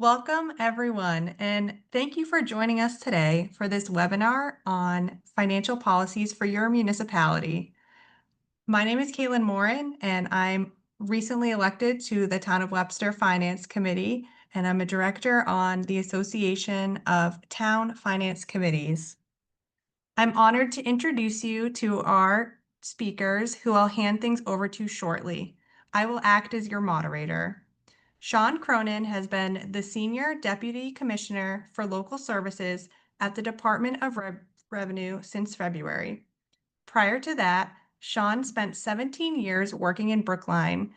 Welcome, everyone, and thank you for joining us today for this webinar on financial policies for your municipality. My name is Caitlin Morin, and I'm recently elected to the Town of Webster Finance Committee, and I'm a director on the Association of Town Finance Committees. I'm honored to introduce you to our speakers, who I'll hand things over to shortly. I will act as your moderator. Sean Cronin has been the Senior Deputy Commissioner for Local Services at the Department of Revenue since February. Prior to that, Sean spent 17 years working in Brookline,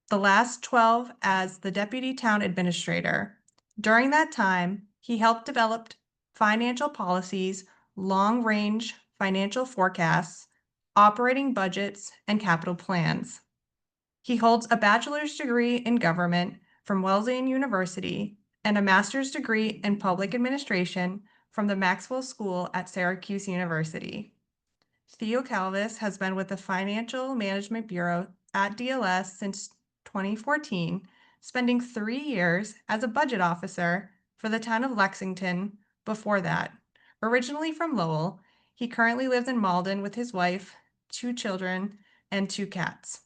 the last 12 as the Deputy Town Administrator. During that time, he helped develop financial policies, long-range financial forecasts, operating budgets, and capital plans. He holds a bachelor's degree in government from Wesleyan University and a master's degree in public administration from the Maxwell School at Syracuse University. Theo Calvis has been with the Financial Management Bureau at DLS since 2014, spending 3 years as a budget officer for the town of Lexington before that. Originally from Lowell, he currently lives in Malden with his wife, 2 children, and 2 cats.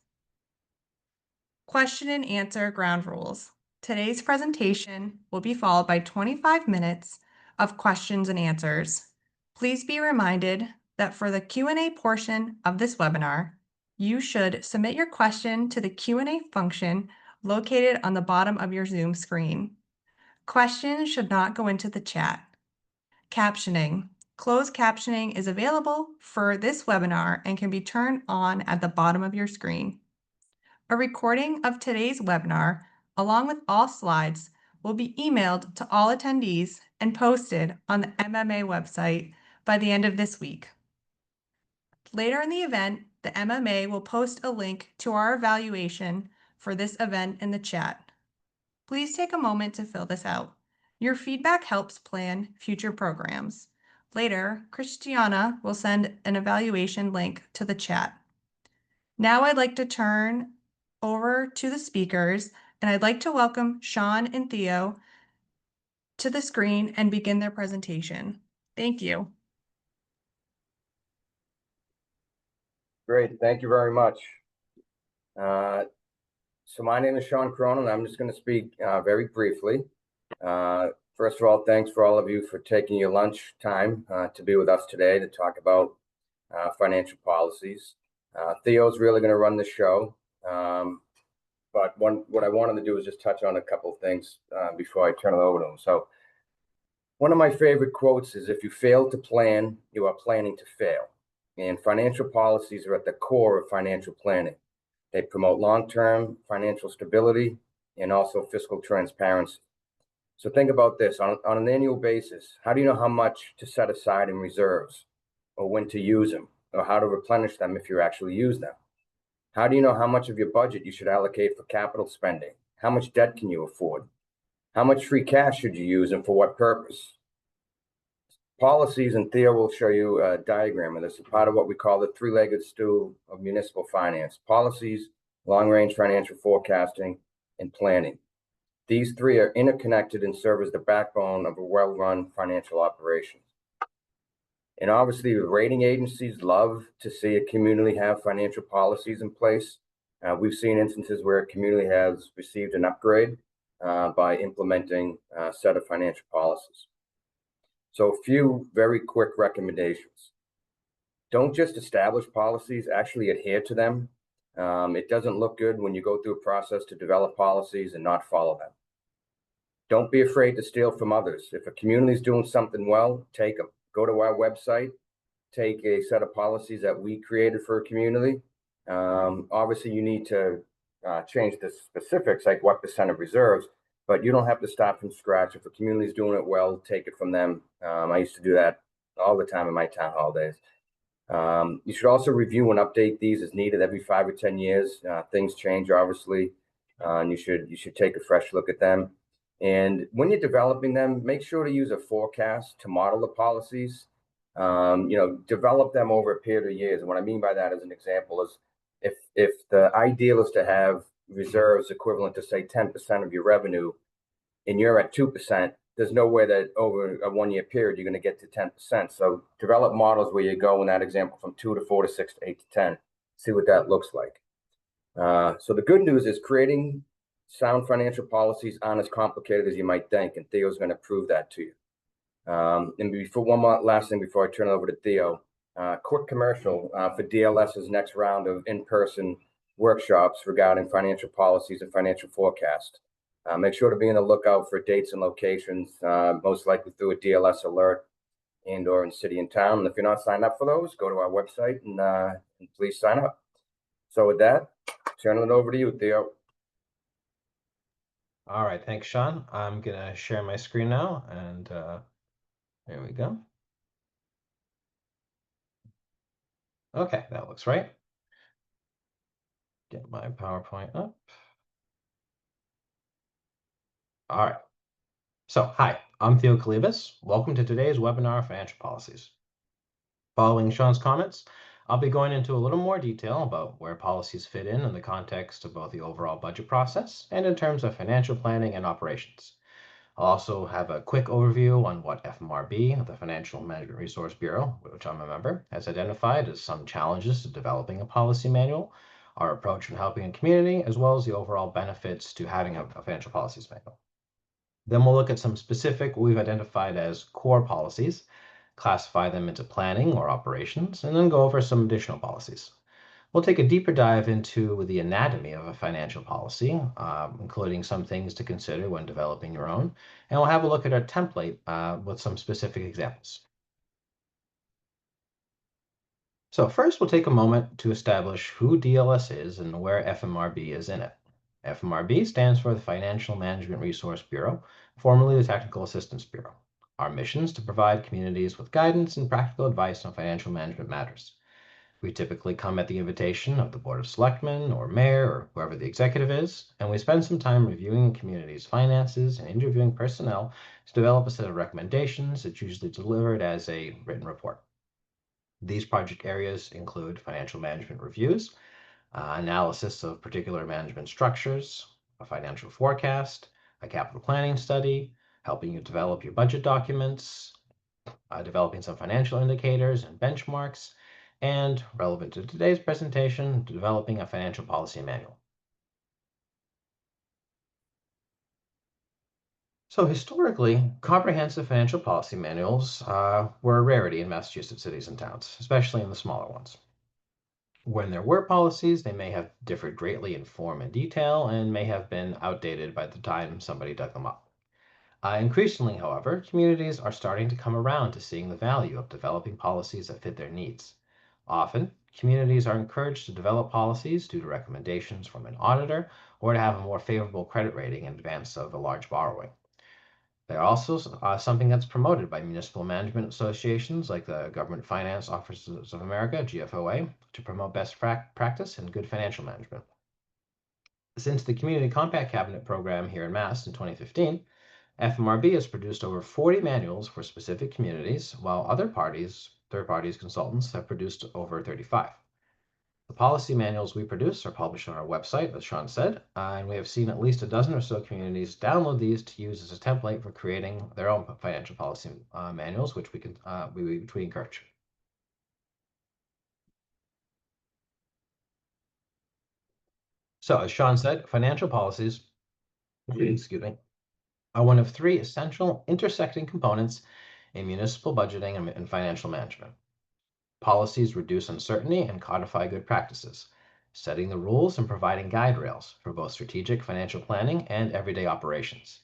Question and answer ground rules. Today's presentation will be followed by 25 minutes of questions and answers. Please be reminded that for the Q&A portion of this webinar, you should submit your question to the Q&A function located on the bottom of your Zoom screen. Questions should not go into the chat. Captioning. Closed captioning is available for this webinar and can be turned on at the bottom of your screen. A recording of today's webinar, along with all slides, will be emailed to all attendees and posted on the MMA website by the end of this week. Later in the event, the MMA will post a link to our evaluation for this event in the chat. Please take a moment to fill this out. Your feedback helps plan future programs. Later, Christiana will send an evaluation link to the chat. Now I'd like to turn over to the speakers, and I'd like to welcome Sean and Theo to the screen and begin their presentation. Thank you. Great, thank you very much. So my name is Sean Cronin. I'm just going to speak very briefly. First of all, thanks for all of you for taking your lunch time to be with us today to talk about financial policies. Theo's really going to run the show. But what I wanted to do is just touch on a couple of things before I turn it over to him. So one of my favorite quotes is, if you fail to plan, you are planning to fail. And financial policies are at the core of financial planning. They promote long-term financial stability and also fiscal transparency. So think about this. On an annual basis, how do you know how much to set aside in reserves, or when to use them, or how to replenish them if you actually use them? How do you know how much of your budget you should allocate for capital spending? How much debt can you afford? How much free cash should you use, and for what purpose? Policies, and Theo will show you a diagram of this, is part of what we call the three-legged stool of municipal finance: policies, long-range financial forecasting, and planning. These three are interconnected and serve as the backbone of a well-run financial operation. And obviously, the rating agencies love to see a community have financial policies in place. We've seen instances where a community has received an upgrade by implementing a set of financial policies. So a few very quick recommendations. Don't just establish policies, actually adhere to them. It doesn't look good when you go through a process to develop policies and not follow them. Don't be afraid to steal from others. If a community is doing something well, take them. Go to our website, take a set of policies that we created for a community. Obviously, you need to change the specifics, like what % of reserves, but you don't have to start from scratch. If a community is doing it well, take it from them. I used to do that all the time in my town hall days. You should also review and update these as needed every 5 or 10 years. Things change, obviously, and you should take a fresh look at them. And when you're developing them, make sure to use a forecast to model the policies. Develop them over a period of years. And what I mean by that, as an example, is if the ideal is to have reserves equivalent to, say, 10% of your revenue, and you're at 2%, there's no way that over a 1 year period you're going to get to 10%. So develop models where you go in that example from 2 to 4 to 6 to 8 to ten. See what that looks like. So the good news is creating sound financial policies aren't as complicated as you might think, and Theo's going to prove that to you. And before one more last thing before I turn it over to Theo, quick commercial for DLS's next round of in-person workshops regarding financial policies and financial forecast. Make sure to be on the lookout for dates and locations, most likely through a DLS alert and or in city and town. And if you're not signed up for those, go to our website and please sign up. So with that, turning it over to you, Theo. All right, thanks, Sean. I'm gonna share my screen now, and there we go. Okay, that looks right. Get my PowerPoint up. All right. So, hi, I'm Theo Kalibas. Welcome to today's webinar, Financial Policies. Following Sean's comments, I'll be going into a little more detail about where policies fit in the context of both the overall budget process and in terms of financial planning and operations. I'll also have a quick overview on what FMRB, the Financial Management Resource Bureau, which I'm a member, has identified as some challenges to developing a policy manual, our approach in helping a community, as well as the overall benefits to having a financial policies manual. Then we'll look at some specific what we've identified as core policies, classify them into planning or operations, and then go over some additional policies. We'll take a deeper dive into the anatomy of a financial policy, including some things to consider when developing your own, and we'll have a look at our template with some specific examples. So first, we'll take a moment to establish who DLS is and where FMRB is in it. FMRB stands for the Financial Management Resource Bureau, formerly the Technical Assistance Bureau. Our mission is to provide communities with guidance and practical advice on financial management matters. We typically come at the invitation of the Board of Selectmen or Mayor or whoever the executive is, and we spend some time reviewing the community's finances and interviewing personnel to develop a set of recommendations that's usually delivered as a written report. These project areas include financial management reviews, analysis of particular management structures, a financial forecast, a capital planning study, helping you develop your budget documents, developing some financial indicators and benchmarks, and relevant to today's presentation, developing a financial policy manual. So historically, comprehensive financial policy manuals were a rarity in Massachusetts cities and towns, especially in the smaller ones. When there were policies, they may have differed greatly in form and detail and may have been outdated by the time somebody dug them up. Increasingly, however, communities are starting to come around to seeing the value of developing policies that fit their needs. Often, communities are encouraged to develop policies due to recommendations from an auditor or to have a more favorable credit rating in advance of a large borrowing. They're also something that's promoted by municipal management associations like the Government Finance Officers of America, GFOA, to promote best practice and good financial management. Since the Community Compact Cabinet program here in Mass in 2015, FMRB has produced over 40 manuals for specific communities, while other parties, third parties, consultants have produced over 35. The policy manuals we produce are published on our website, as Sean said, and we have seen at least a dozen or so communities download these to use as a template for creating their own financial policy manuals, which we encourage. So, as Sean said, financial policies, excuse me, are one of three essential intersecting components in municipal budgeting and financial management. Policies reduce uncertainty and codify good practices, setting the rules and providing guide rails for both strategic financial planning and everyday operations.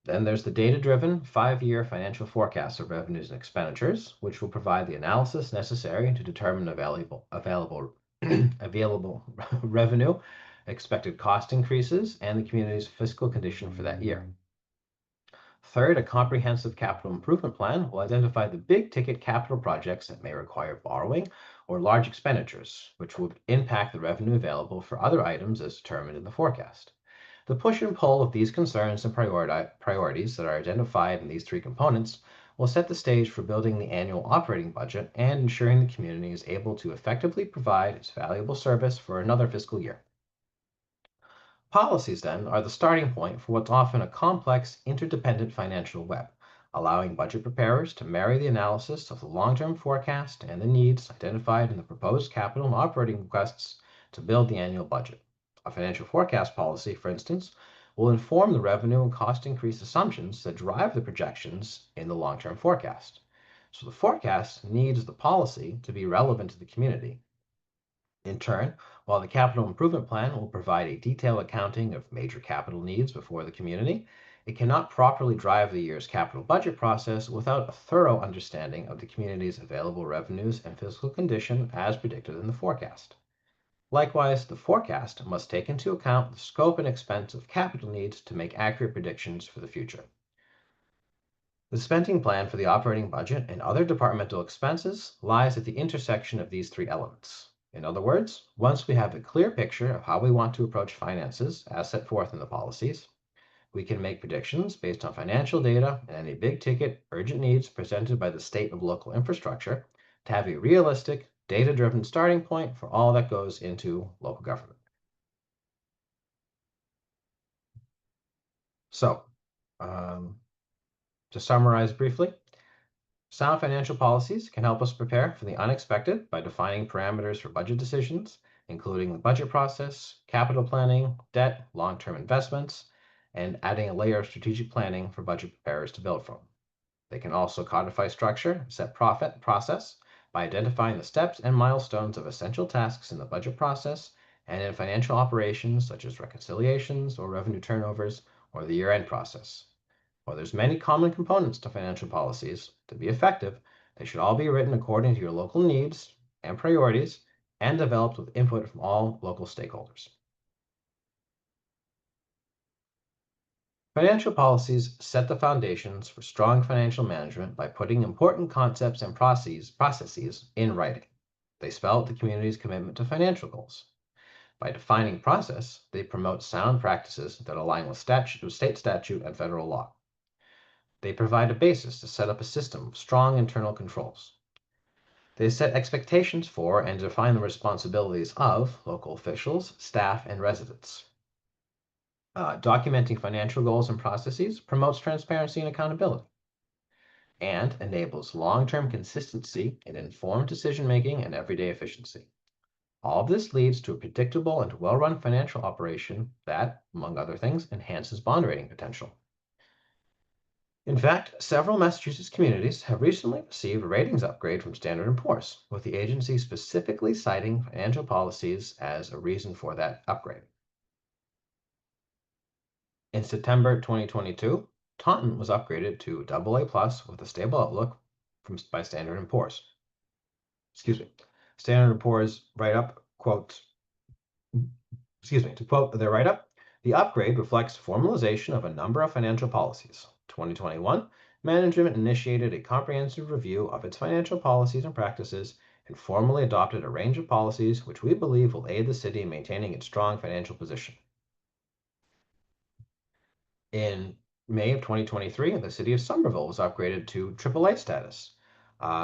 Then there's the data-driven 5-year financial forecast of revenues and expenditures, which will provide the analysis necessary to determine available revenue, expected cost increases, and the community's fiscal condition for that year. Third, a comprehensive capital improvement plan will identify the big-ticket capital projects that may require borrowing or large expenditures, which will impact the revenue available for other items as determined in the forecast. The push and pull of these concerns and priorities that are identified in these three components will set the stage for building the annual operating budget and ensuring the community is able to effectively provide its valuable service for another fiscal year. Policies, then, are the starting point for what's often a complex, interdependent financial web, allowing budget preparers to marry the analysis of the long-term forecast and the needs identified in the proposed capital and operating requests to build the annual budget. A financial forecast policy, for instance, will inform the revenue and cost increase assumptions that drive the projections in the long-term forecast. So the forecast needs the policy to be relevant to the community. In turn, while the capital improvement plan will provide a detailed accounting of major capital needs before the community, it cannot properly drive the year's capital budget process without a thorough understanding of the community's available revenues and fiscal condition as predicted in the forecast. Likewise, the forecast must take into account the scope and expense of capital needs to make accurate predictions for the future. The spending plan for the operating budget and other departmental expenses lies at the intersection of these three elements. In other words, once we have a clear picture of how we want to approach finances as set forth in the policies, we can make predictions based on financial data and any big ticket urgent needs presented by the state of local infrastructure to have a realistic, data-driven starting point for all that goes into local government. So, to summarize briefly, sound financial policies can help us prepare for the unexpected by defining parameters for budget decisions, including the budget process, capital planning, debt, long-term investments, and adding a layer of strategic planning for budget preparers to build from. They can also codify structure, set profit process by identifying the steps and milestones of essential tasks in the budget process and in financial operations such as reconciliations or revenue turnovers or the year-end process. While there's many common components to financial policies, to be effective, they should all be written according to your local needs and priorities and developed with input from all local stakeholders. Financial policies set the foundations for strong financial management by putting important concepts and processes in writing. They spell out the community's commitment to financial goals. By defining process, they promote sound practices that align with state statute and federal law. They provide a basis to set up a system of strong internal controls. They set expectations for and define the responsibilities of local officials, staff, and residents. Documenting financial goals and processes promotes transparency and accountability and enables long-term consistency in informed decision-making and everyday efficiency. All of this leads to a predictable and well-run financial operation that, among other things, enhances bond rating potential. In fact, several Massachusetts communities have recently received a ratings upgrade from Standard & Poor's, with the agency specifically citing financial policies as a reason for that upgrade. In September 2022, Taunton was upgraded to AA+ with a stable outlook by Standard & Poor's. Standard & Poor's write-up quotes, to quote their write-up, the upgrade reflects formalization of a number of financial policies. 2021, management initiated a comprehensive review of its financial policies and practices and formally adopted a range of policies which we believe will aid the city in maintaining its strong financial position. In May of 2023, the city of Somerville was upgraded to AAA status,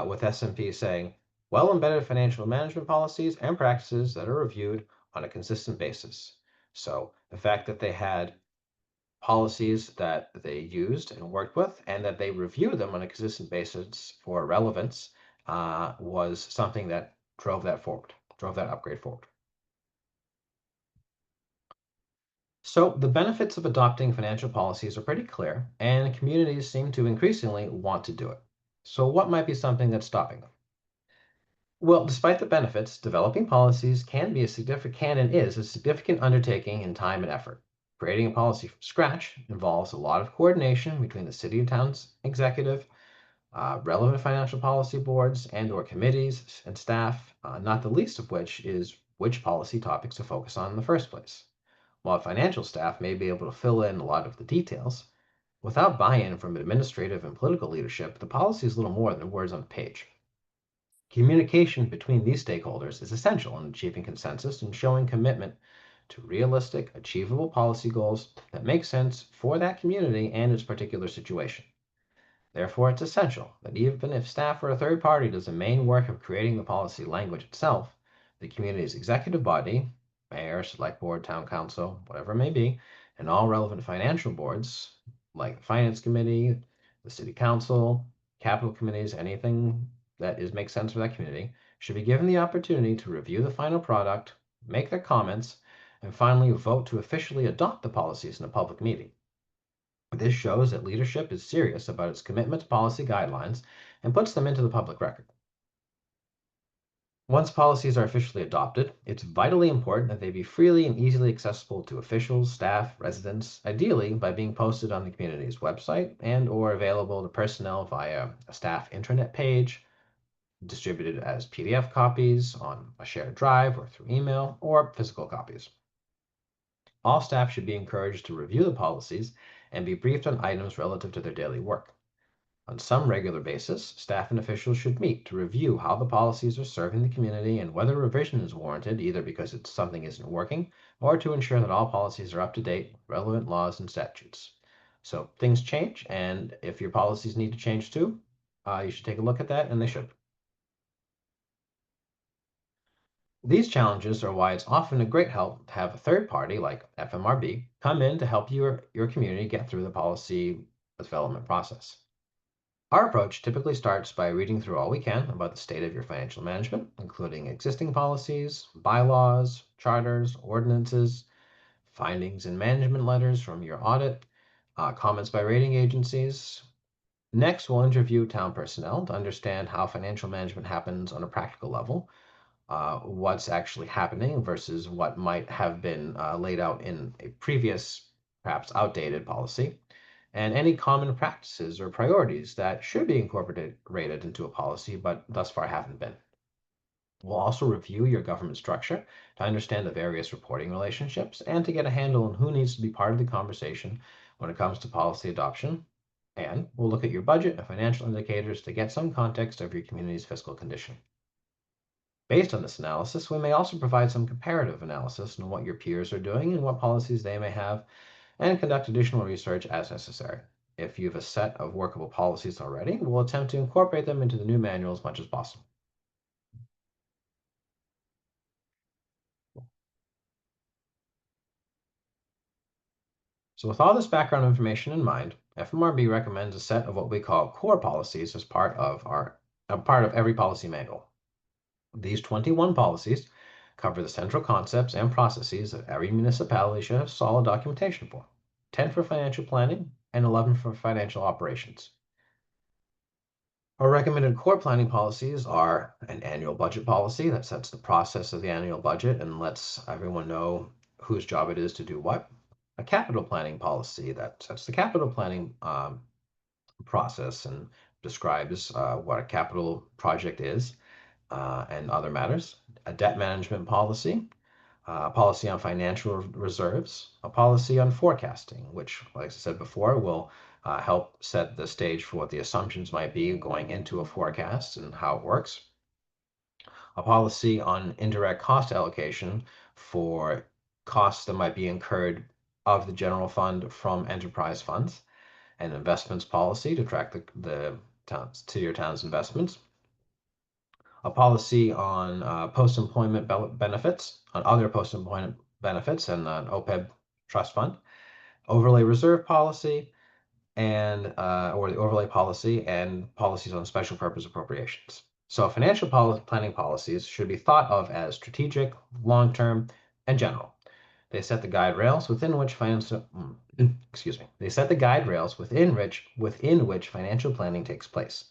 with S&P saying, well-embedded financial management policies and practices that are reviewed on a consistent basis. So the fact that they had policies that they used and worked with and that they reviewed them on a consistent basis for relevance was something that drove that upgrade forward. So the benefits of adopting financial policies are pretty clear, and communities seem to increasingly want to do it. So what might be something that's stopping them? Well, despite the benefits, developing policies can be a significant undertaking in time and effort. Creating a policy from scratch involves a lot of coordination between the city and town's executive, relevant financial policy boards and/or committees and staff, not the least of which is which policy topics to focus on in the first place. While financial staff may be able to fill in a lot of the details, without buy-in from administrative and political leadership, the policy is little more than words on a page. Communication between these stakeholders is essential in achieving consensus and showing commitment to realistic, achievable policy goals that make sense for that community and its particular situation. Therefore, it's essential that even if staff or a third party does the main work of creating the policy language itself, the community's executive body, mayor, select board, town council, whatever it may be, and all relevant financial boards like the finance committee, the city council, capital committees, anything that makes sense for that community, should be given the opportunity to review the final product, make their comments, and finally vote to officially adopt the policies in a public meeting. This shows that leadership is serious about its commitment to policy guidelines and puts them into the public record. Once policies are officially adopted, it's vitally important that they be freely and easily accessible to officials, staff, residents, ideally by being posted on the community's website and/or available to personnel via a staff intranet page, distributed as PDF copies on a shared drive or through email, or physical copies. All staff should be encouraged to review the policies and be briefed on items relative to their daily work. On some regular basis, staff and officials should meet to review how the policies are serving the community and whether revision is warranted, either because something isn't working or to ensure that all policies are up to date with relevant laws and statutes. So things change, and if your policies need to change too, you should take a look at that, and they should. These challenges are why it's often a great help to have a third party like FMRB come in to help your community get through the policy development process. Our approach typically starts by reading through all we can about the state of your financial management, including existing policies, bylaws, charters, ordinances, findings and management letters from your audit, comments by rating agencies. Next, we'll interview town personnel to understand how financial management happens on a practical level, what's actually happening versus what might have been laid out in a previous, perhaps outdated policy, and any common practices or priorities that should be incorporated into a policy but thus far haven't been. We'll also review your government structure to understand the various reporting relationships and to get a handle on who needs to be part of the conversation when it comes to policy adoption. And we'll look at your budget and financial indicators to get some context of your community's fiscal condition. Based on this analysis, we may also provide some comparative analysis on what your peers are doing and what policies they may have, and conduct additional research as necessary. If you have a set of workable policies already, we'll attempt to incorporate them into the new manual as much as possible. So with all this background information in mind, FMRB recommends a set of what we call core policies as part of every policy manual. These 21 policies cover the central concepts and processes that every municipality should have solid documentation for. 10 for financial planning and 11 for financial operations. Our recommended core planning policies are an annual budget policy that sets the process of the annual budget and lets everyone know whose job it is to do what. A capital planning policy that sets the capital planning process and describes what a capital project is and other matters. A debt management policy, a policy on financial reserves, a policy on forecasting, which, like I said before, will help set the stage for what the assumptions might be going into a forecast and how it works. A policy on indirect cost allocation for costs that might be incurred of the general fund from enterprise funds. An investments policy to track your town's investments. A policy on post-employment benefits, on other post-employment benefits, and an OPEB trust fund. Overlay reserve policy, and or the overlay policy, and policies on special purpose appropriations. So financial planning policies should be thought of as strategic, long-term, and general. They set the guide rails within which They set the guide rails within which financial planning takes place.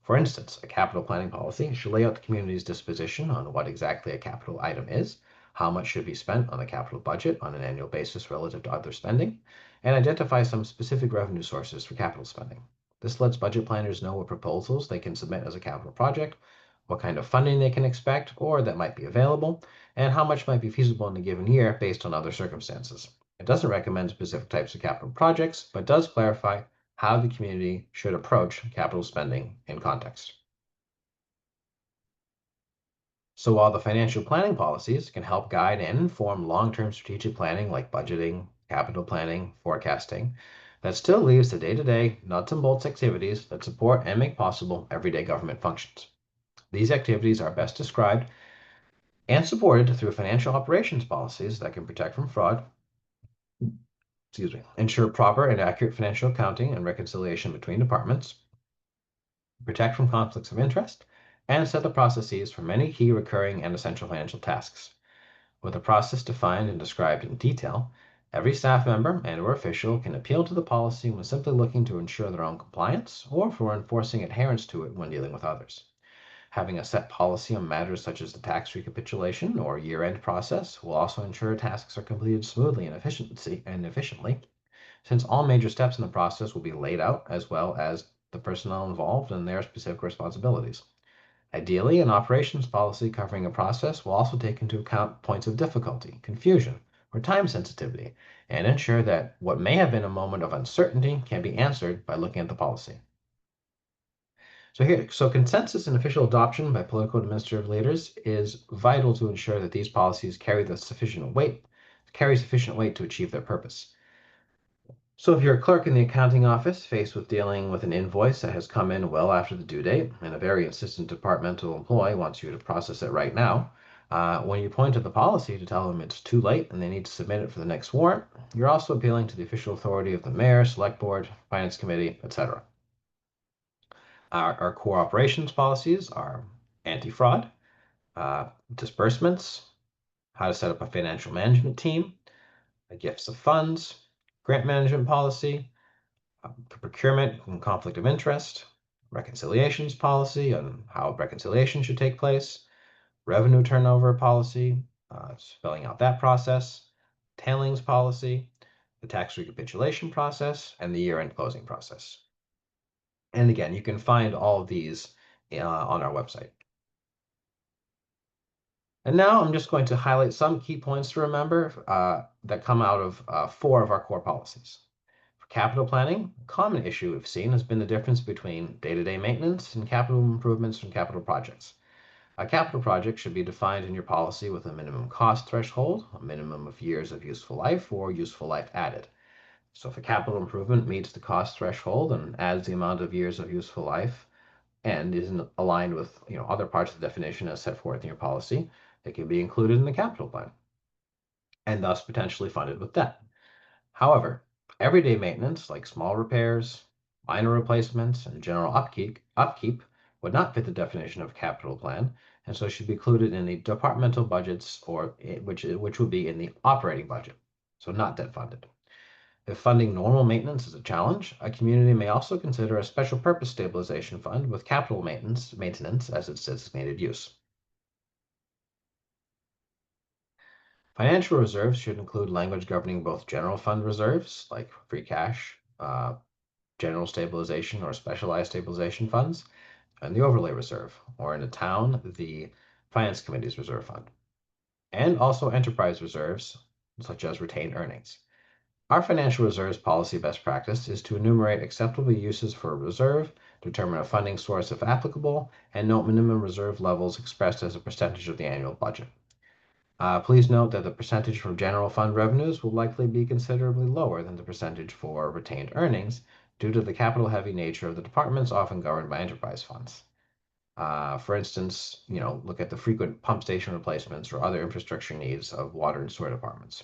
For instance, a capital planning policy should lay out the community's disposition on what exactly a capital item is, how much should be spent on the capital budget on an annual basis relative to other spending, and identify some specific revenue sources for capital spending. This lets budget planners know what proposals they can submit as a capital project, what kind of funding they can expect or that might be available, and how much might be feasible in a given year based on other circumstances. It doesn't recommend specific types of capital projects, but does clarify how the community should approach capital spending in context. So while the financial planning policies can help guide and inform long-term strategic planning like budgeting, capital planning, forecasting, that still leaves the day-to-day nuts and bolts activities that support and make possible everyday government functions. These activities are best described and supported through financial operations policies that can protect from fraud, ensure proper and accurate financial accounting and reconciliation between departments, protect from conflicts of interest, and set the processes for many key recurring and essential financial tasks. With the process defined and described in detail, every staff member and/or official can appeal to the policy when simply looking to ensure their own compliance or for enforcing adherence to it when dealing with others. Having a set policy on matters such as the tax recapitulation or year-end process will also ensure tasks are completed smoothly and efficiently, since all major steps in the process will be laid out as well as the personnel involved and their specific responsibilities. Ideally, an operations policy covering a process will also take into account points of difficulty, confusion, or time sensitivity, and ensure that what may have been a moment of uncertainty can be answered by looking at the policy. So consensus and official adoption by political and administrative leaders is vital to ensure that these policies carry sufficient weight to achieve their purpose. So if you're a clerk in the accounting office faced with dealing with an invoice that has come in well after the due date and a very insistent departmental employee wants you to process it right now, when you point to the policy to tell them it's too late and they need to submit it for the next warrant, you're also appealing to the official authority of the mayor, select board, finance committee, etc. Our core operations policies are anti-fraud, disbursements, how to set up a financial management team, gifts of funds, grant management policy, procurement and conflict of interest, reconciliations policy on how reconciliation should take place, revenue turnover policy, spelling out that process, tailings policy, the tax recapitulation process, and the year-end closing process. And again, you can find all of these on our website. And now I'm just going to highlight some key points to remember that come out of 4 of our core policies. For capital planning, a common issue we've seen has been the difference between day-to-day maintenance and capital improvements from capital projects. A capital project should be defined in your policy with a minimum cost threshold, a minimum of years of useful life, or useful life added. So if a capital improvement meets the cost threshold and adds the amount of years of useful life and isn't aligned with other parts of the definition as set forth in your policy, it can be included in the capital plan and thus potentially funded with debt. However, everyday maintenance like small repairs, minor replacements, and general upkeep would not fit the definition of capital plan, and so should be included in the departmental budgets which would be in the operating budget, so not debt funded. If funding normal maintenance is a challenge, a community may also consider a special purpose stabilization fund with capital maintenance as its designated use. Financial reserves should include language governing both general fund reserves, like free cash, general stabilization or specialized stabilization funds, and the overlay reserve, or in a town, the finance committee's reserve fund, and also enterprise reserves, such as retained earnings. Our financial reserves policy best practice is to enumerate acceptable uses for a reserve, determine a funding source if applicable, and note minimum reserve levels expressed as a percentage of the annual budget. Please note that the percentage for general fund revenues will likely be considerably lower than the percentage for retained earnings due to the capital-heavy nature of the departments often governed by enterprise funds. For instance, look at the frequent pump station replacements or other infrastructure needs of water and sewer departments.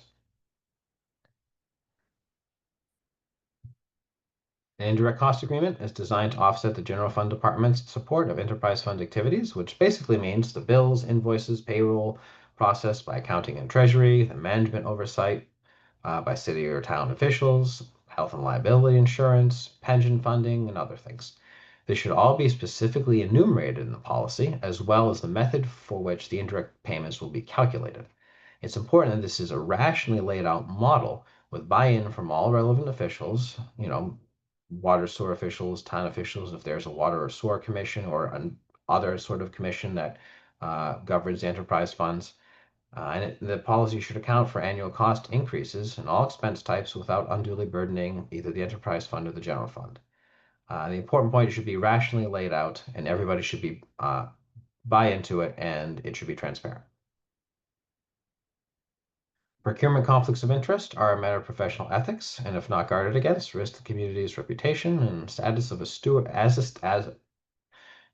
An indirect cost agreement is designed to offset the general fund department's support of enterprise fund activities, which basically means the bills, invoices, payroll processed by accounting and treasury, the management oversight by city or town officials, health and liability insurance, pension funding, and other things. This should all be specifically enumerated in the policy, as well as the method for which the indirect payments will be calculated. It's important that this is a rationally laid out model with buy-in from all relevant officials, water sewer officials, town officials, if there's a water or sewer commission or other sort of commission that governs the enterprise funds. And the policy should account for annual cost increases in all expense types without unduly burdening either the enterprise fund or the general fund. The important point, it should be rationally laid out and everybody should be buy into it and it should be transparent. Procurement conflicts of interest are a matter of professional ethics, and if not guarded against, risk the community's reputation and status of a steward as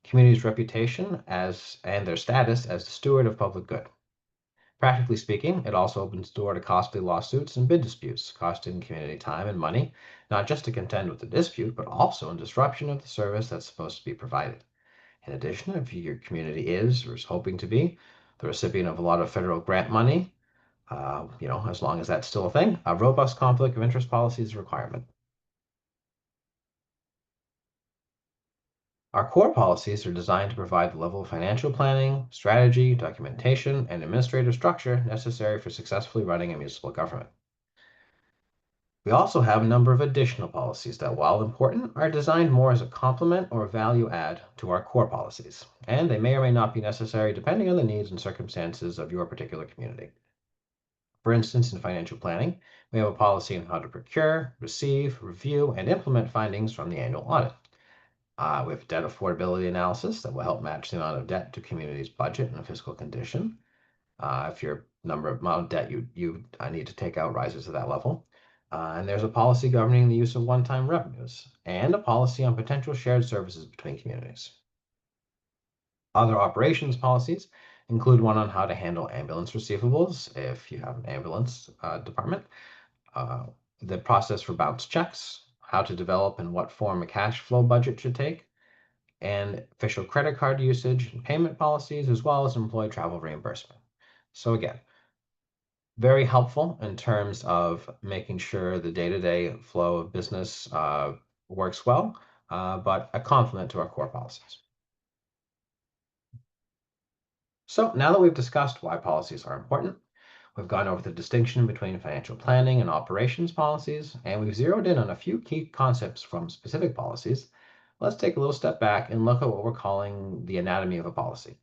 community's reputation and their status as the steward of public good. Practically speaking, it also opens the door to costly lawsuits and bid disputes, costing community time and money, not just to contend with the dispute, but also in disruption of the service that's supposed to be provided. In addition, if your community is or is hoping to be the recipient of a lot of federal grant money, as long as that's still a thing, a robust conflict of interest policy is a requirement. Our core policies are designed to provide the level of financial planning, strategy, documentation, and administrative structure necessary for successfully running a municipal government. We also have a number of additional policies that, while important, are designed more as a complement or value add to our core policies, and they may or may not be necessary depending on the needs and circumstances of your particular community. For instance, in financial planning, we have a policy on how to procure, receive, review, and implement findings from the annual audit. We have debt affordability analysis that will help match the amount of debt to community's budget and fiscal condition. If your amount of debt you need to take out rises to that level. And there's a policy governing the use of one-time revenues and a policy on potential shared services between communities. Other operations policies include one on how to handle ambulance receivables if you have an ambulance department, the process for bounce checks, how to develop and what form a cash flow budget should take, and official credit card usage and payment policies, as well as employee travel reimbursement. So again, very helpful in terms of making sure the day-to-day flow of business works well, but a complement to our core policies. So now that we've discussed why policies are important, we've gone over the distinction between financial planning and operations policies, and we've zeroed in on a few key concepts from specific policies. Let's take a little step back and look at what we're calling the anatomy of a policy.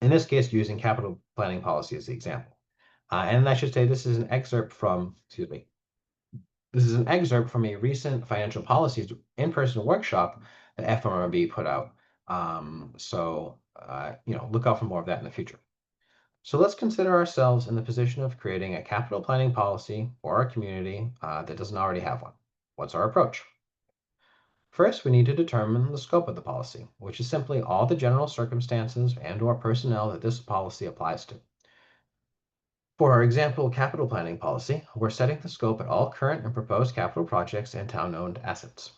In this case, using capital planning policy as the example. And I should say this is an excerpt from, this is an excerpt from a recent financial policies in-person workshop that FMRB put out. Look out for more of that in the future. So let's consider ourselves in the position of creating a capital planning policy for our community that doesn't already have one. What's our approach? First, we need to determine the scope of the policy, which is simply all the general circumstances and/or personnel that this policy applies to. For our example capital planning policy, we're setting the scope at all current and proposed capital projects and town-owned assets.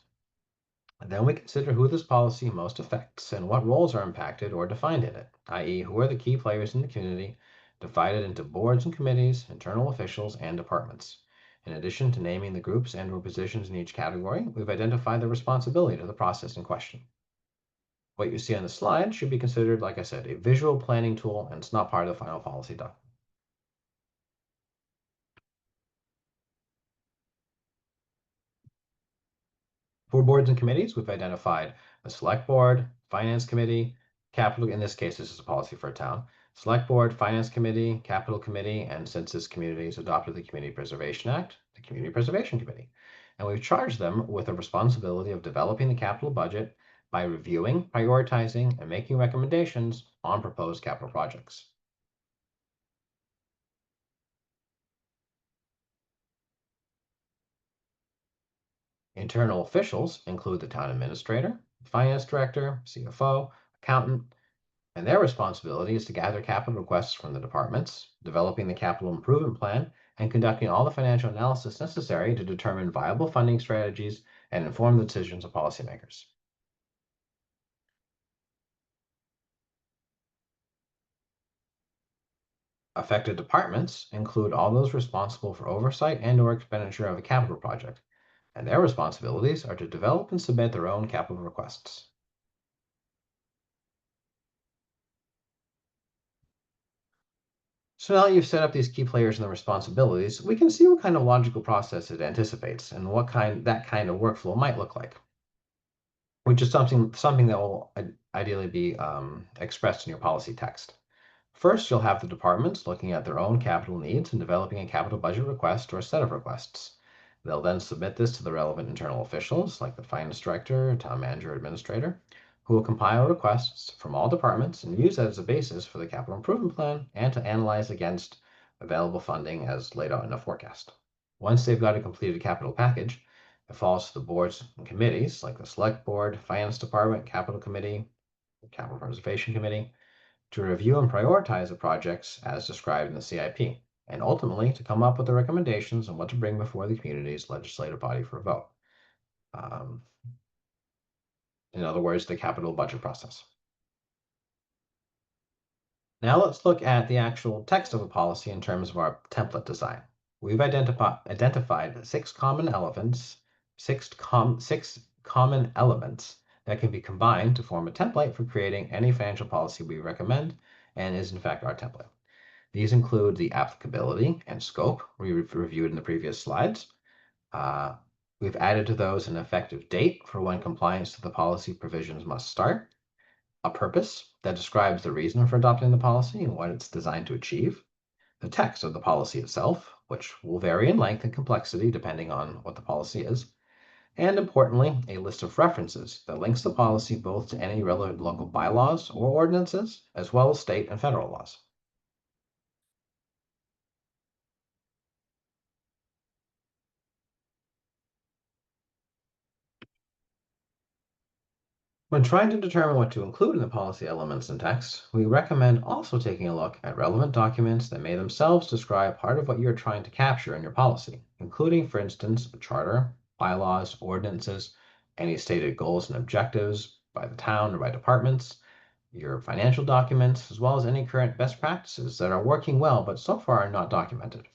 And then we consider who this policy most affects and what roles are impacted or defined in it, i.e. who are the key players in the community, divided into boards and committees, internal officials, and departments. In addition to naming the groups and/or positions in each category, we've identified the responsibility to the process in question. What you see on the slide should be considered, like I said, a visual planning tool, and it's not part of the final policy document. For boards and committees, we've identified the select board, finance committee, capital, in this case, this is a policy for a town, select board, finance committee, capital committee, and since this community has adopted the Community Preservation Act, the Community Preservation Committee. And we've charged them with the responsibility of developing the capital budget by reviewing, prioritizing, and making recommendations on proposed capital projects. Internal officials include the town administrator, finance director, CFO, accountant, and their responsibility is to gather capital requests from the departments, developing the capital improvement plan, and conducting all the financial analysis necessary to determine viable funding strategies and inform the decisions of policymakers. Affected departments include all those responsible for oversight and/or expenditure of a capital project, and their responsibilities are to develop and submit their own capital requests. So now that you've set up these key players and their responsibilities, we can see what kind of logical process it anticipates and what that kind of workflow might look like, which is something that will ideally be expressed in your policy text. First, you'll have the departments looking at their own capital needs and developing a capital budget request or a set of requests. They'll then submit this to the relevant internal officials, like the finance director, town manager, or administrator, who will compile requests from all departments and use that as a basis for the capital improvement plan and to analyze against available funding as laid out in a forecast. Once they've got a completed capital package, it falls to the boards and committees, like the select board, finance department, capital committee, capital preservation committee, to review and prioritize the projects as described in the CIP, and ultimately to come up with the recommendations on what to bring before the community's legislative body for a vote. In other words, the capital budget process. Now let's look at the actual text of a policy in terms of our template design. We've identified six common elements that can be combined to form a template for creating any financial policy we recommend and is in fact our template. These include the applicability and scope we reviewed in the previous slides. We've added to those an effective date for when compliance to the policy provisions must start, a purpose that describes the reason for adopting the policy and what it's designed to achieve, the text of the policy itself, which will vary in length and complexity depending on what the policy is, and importantly, a list of references that links the policy both to any relevant local bylaws or ordinances, as well as state and federal laws. When trying to determine what to include in the policy elements and text, we recommend also taking a look at relevant documents that may themselves describe part of what you're trying to capture in your policy, including, for instance, a charter, bylaws, ordinances, any stated goals and objectives by the town or by departments, your financial documents, as well as any current best practices that are working well but so far are not documented.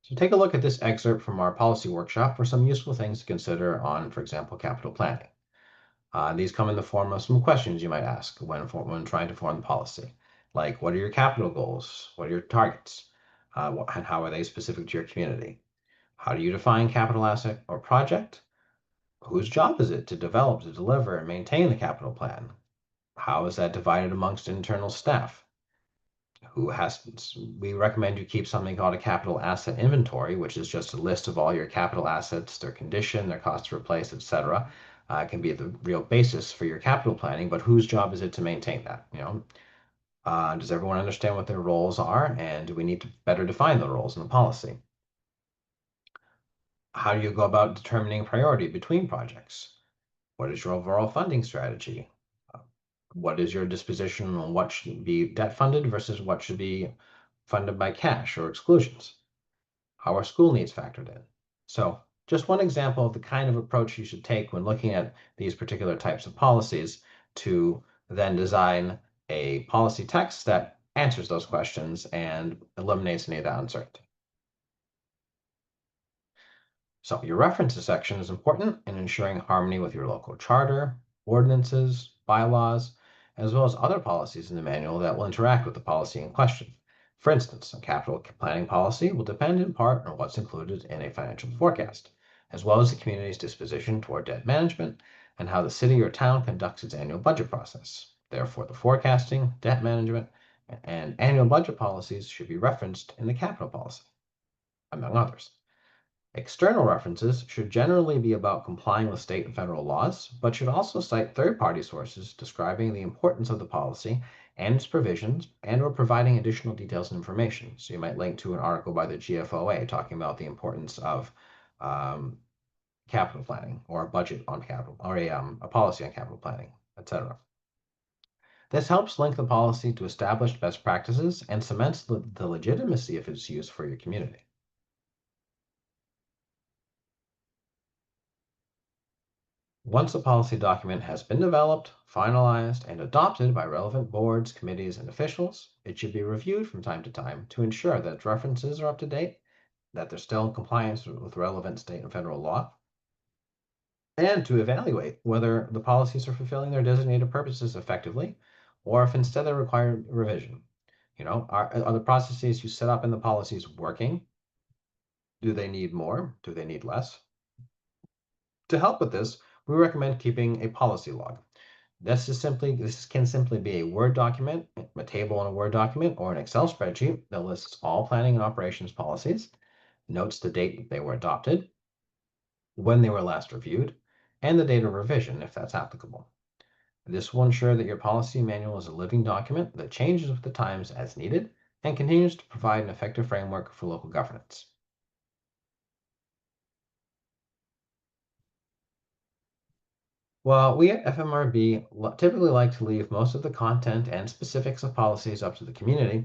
So take a look at this excerpt from our policy workshop for some useful things to consider on, for example, capital planning. These come in the form of some questions you might ask when trying to form the policy, like what are your capital goals? What are your targets? And how are they specific to your community? How do you define capital asset or project? Whose job is it to develop, to deliver, and maintain the capital plan? How is that divided amongst internal staff? We recommend you keep something called a capital asset inventory, which is just a list of all your capital assets, their condition, their cost to replace, etc. It can be the real basis for your capital planning, but whose job is it to maintain that? Does everyone understand what their roles are, and do we need to better define the roles in the policy? How do you go about determining priority between projects? What is your overall funding strategy? What is your disposition on what should be debt funded versus what should be funded by cash or exclusions? How are school needs factored in? So just one example of the kind of approach you should take when looking at these particular types of policies to then design a policy text that answers those questions and eliminates any of that uncertainty. So your references section is important in ensuring harmony with your local charter, ordinances, bylaws, as well as other policies in the manual that will interact with the policy in question. For instance, a capital planning policy will depend in part on what's included in a financial forecast, as well as the community's disposition toward debt management and how the city or town conducts its annual budget process. Therefore, the forecasting, debt management, and annual budget policies should be referenced in the capital policy, among others. External references should generally be about complying with state and federal laws, but should also cite third-party sources describing the importance of the policy and its provisions and/or providing additional details and information. So you might link to an article by the GFOA talking about the importance of capital planning or a budget on capital or a policy on capital planning, etc. This helps link the policy to established best practices and cements the legitimacy of its use for your community. Once a policy document has been developed, finalized, and adopted by relevant boards, committees, and officials, it should be reviewed from time to time to ensure that its references are up to date, that they're still in compliance with relevant state and federal law, and to evaluate whether the policies are fulfilling their designated purposes effectively, or if instead they require revision. Are the processes you set up in the policies working? Do they need more? Do they need less? To help with this, we recommend keeping a policy log. This can simply be a Word document, a table in a Word document, or an Excel spreadsheet that lists all planning and operations policies, notes the date that they were adopted, when they were last reviewed, and the date of revision if that's applicable. This will ensure that your policy manual is a living document that changes with the times as needed and continues to provide an effective framework for local governance. Well, we at FMRB typically like to leave most of the content and specifics of policies up to the community.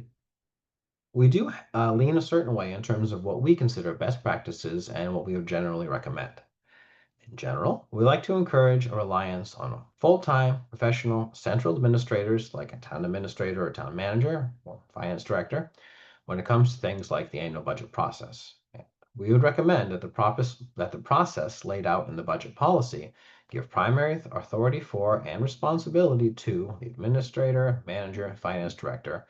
We do lean a certain way in terms of what we consider best practices and what we would generally recommend. In general, we like to encourage a reliance on full-time professional central administrators like a town administrator or town manager or finance director when it comes to things like the annual budget process. We would recommend that the process laid out in the budget policy give primary authority for and responsibility to the administrator, manager, finance director.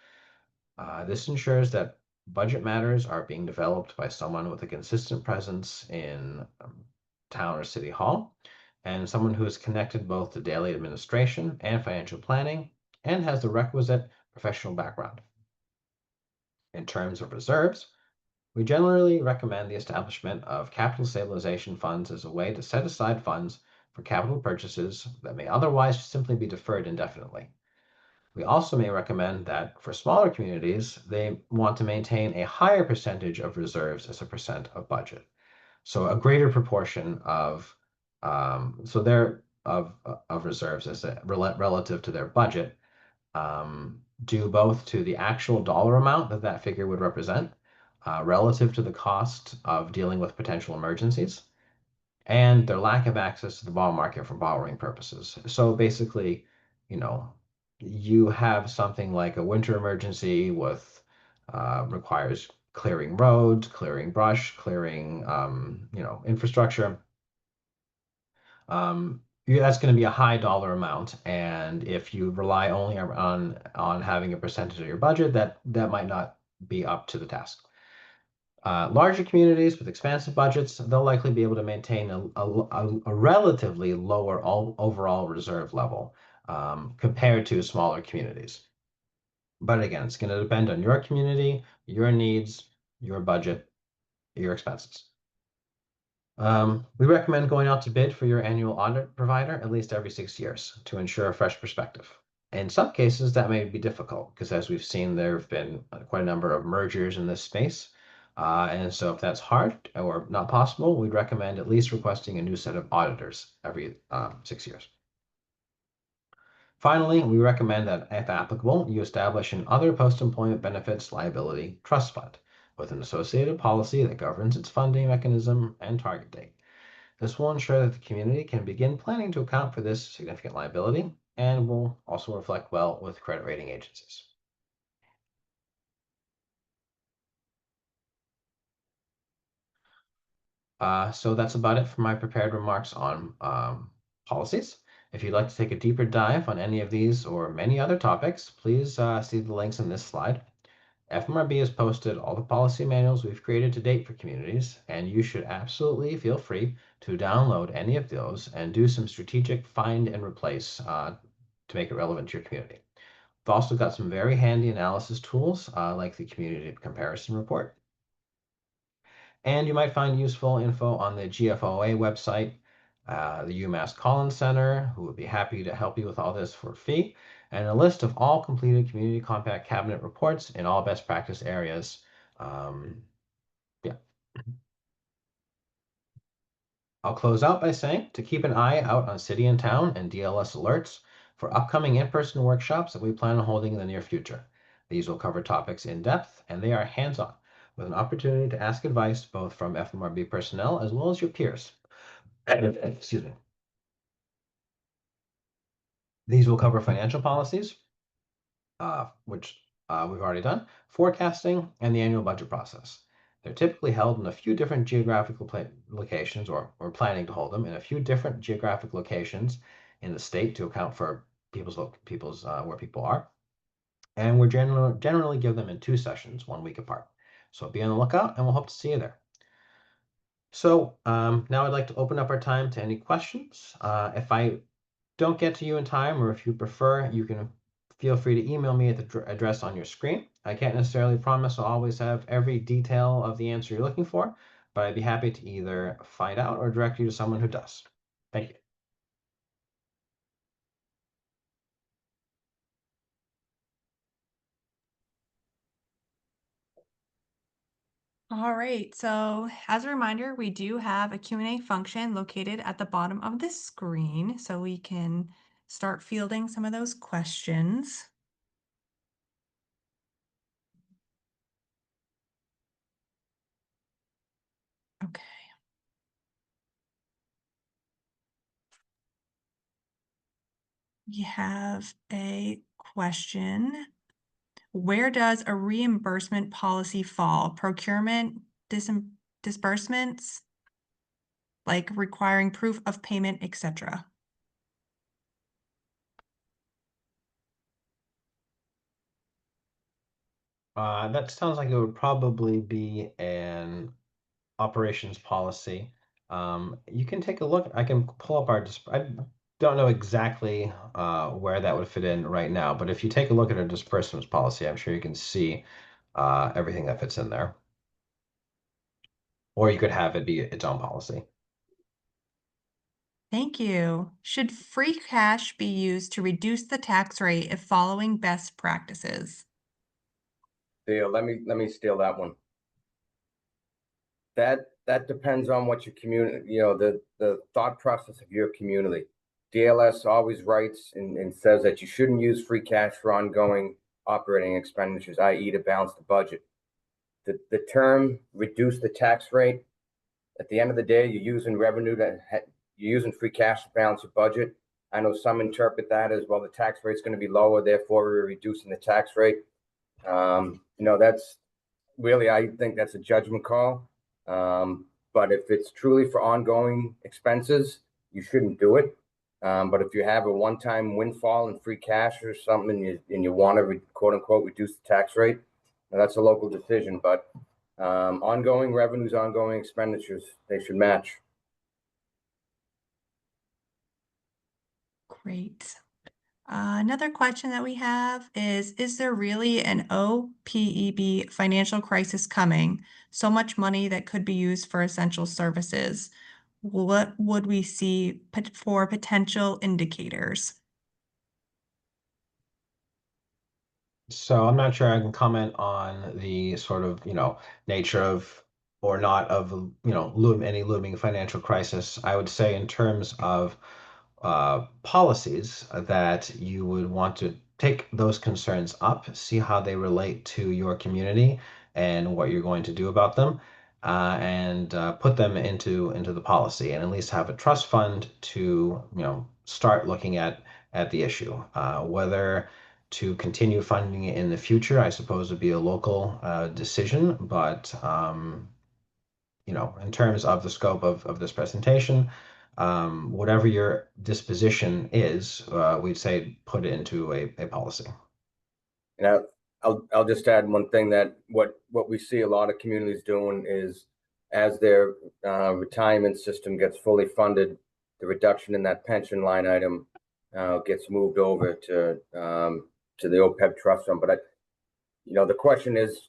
This ensures that budget matters are being developed by someone with a consistent presence in town or city hall, and someone who is connected both to daily administration and financial planning and has the requisite professional background. In terms of reserves, we generally recommend the establishment of capital stabilization funds as a way to set aside funds for capital purchases that may otherwise simply be deferred indefinitely. We also may recommend that for smaller communities, they want to maintain a higher percentage of reserves as a percent of budget. So a greater proportion of of reserves as relative to their budget, due both to the actual dollar amount that that figure would represent, relative to the cost of dealing with potential emergencies, and their lack of access to the bond market for borrowing purposes. So basically, you know, you have something like a winter emergency with requires clearing roads, clearing brush, clearing infrastructure. That's going to be a high dollar amount, and if you rely only on having a percentage of your budget, that might not be up to the task. Larger communities with expansive budgets, they'll likely be able to maintain a relatively lower overall reserve level compared to smaller communities. But again, it's going to depend on your community, your needs, your budget, your expenses. We recommend going out to bid for your annual audit provider at least every 6 years to ensure a fresh perspective. In some cases, that may be difficult because, as we've seen, there have been quite a number of mergers in this space. And so if that's hard or not possible, we'd recommend at least requesting a new set of auditors every 6 years. Finally, we recommend that, if applicable, you establish an other post-employment benefits liability trust fund with an associated policy that governs its funding mechanism and target date. This will ensure that the community can begin planning to account for this significant liability and will also reflect well with credit rating agencies. So that's about it for my prepared remarks on policies. If you'd like to take a deeper dive on any of these or many other topics, please see the links in this slide. FMRB has posted all the policy manuals we've created to date for communities, and you should absolutely feel free to download any of those and do some strategic find and replace to make it relevant to your community. We've also got some very handy analysis tools like the Community Comparison Report. And you might find useful info on the GFOA website, the UMass Collins Center, who would be happy to help you with all this for a fee, and a list of all completed Community Compact Cabinet reports in all best practice areas. Yeah. I'll close out by saying to keep an eye out on City and Town and DLS alerts for upcoming in-person workshops that we plan on holding in the near future. These will cover topics in depth, and they are hands-on, with an opportunity to ask advice both from FMRB personnel as well as your peers. Excuse me. These will cover financial policies, which we've already done, forecasting, and the annual budget process. They're typically held in a few different geographical locations, or we're planning to hold them in a few different geographic locations in the state to account for people's where people are. And we're generally give them in 2 sessions, 1 week apart. So be on the lookout, and we'll hope to see you there. So now I'd like to open up our time to any questions. If I don't get to you in time, or if you prefer, you can feel free to email me at the address on your screen. I can't necessarily promise I'll always have every detail of the answer you're looking for, but I'd be happy to either find out or direct you to someone who does. Thank you. All right, so as a reminder, we do have a Q&A function located at the bottom of the screen, so we can start fielding some of those questions. Okay. We have a question. Where does a reimbursement policy fall? Procurement, disbursements, like requiring proof of payment, etc. That sounds like it would probably be an operations policy. You can take a look. I can pull up our. I don't know exactly where that would fit in right now, but if you take a look at our disbursements policy, I'm sure you can see everything that fits in there. Or you could have it be its own policy. Thank you. Should free cash be used to reduce the tax rate if following best practices? Theo, let me steal that one. That depends on what your community, the thought process of your community. DLS always writes and says that you shouldn't use free cash for ongoing operating expenditures, i.e. to balance the budget. The term reduce the tax rate, at the end of the day, you're using you're using free cash to balance your budget. I know some interpret that as, well, the tax rate's going to be lower, therefore we're reducing the tax rate. That's really, I think that's a judgment call. But if it's truly for ongoing expenses, you shouldn't do it. But if you have a one-time windfall in free cash or something, and you want to quote unquote reduce the tax rate, that's a local decision. But ongoing revenues, ongoing expenditures, they should match. Great. Another question that we have is there really an OPEB financial crisis coming? So much money that could be used for essential services. What would we see for potential indicators? So I'm not sure I can comment on the sort of, nature of or not of, any looming financial crisis. I would say in terms of policies that you would want to take those concerns up, see how they relate to your community and what you're going to do about them, and put them into the policy, and at least have a trust fund to start looking at the issue. Whether to continue funding it in the future, I suppose, would be a local decision, but in terms of the scope of this presentation, whatever your disposition is, we'd say put it into a policy. And I'll just add one thing, that what we see a lot of communities doing is, as their retirement system gets fully funded, the reduction in that pension line item gets moved over to the OPEB trust fund. But the question is,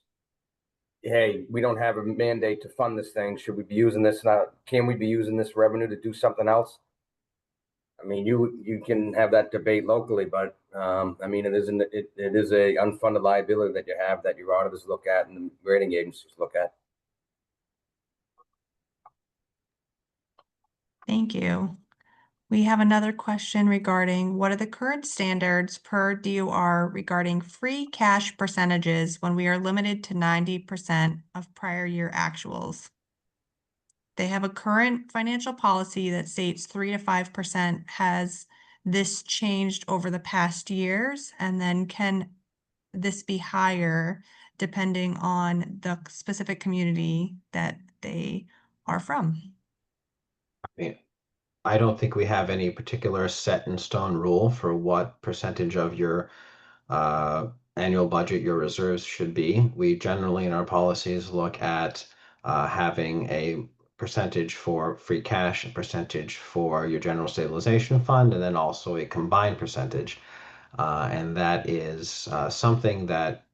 hey, we don't have a mandate to fund this thing. Should we be using this now? Can we be using this revenue to do something else? I mean, you can have that debate locally, but I mean, it is a unfunded liability that you have, that your auditors look at and the rating agencies look at. Thank you. We have another question regarding what are the current standards per DOR regarding free cash percentages when we are limited to 90% of prior year actuals? They have a current financial policy that states 3 to 5%. Has this changed over the past years? And then can this be higher depending on the specific community that they are from? I don't think we have any particular set in stone rule for what percentage of your annual budget your reserves should be. We generally in our policies look at having a percentage for free cash, a percentage for your general stabilization fund, and then also a combined percentage. And that is something that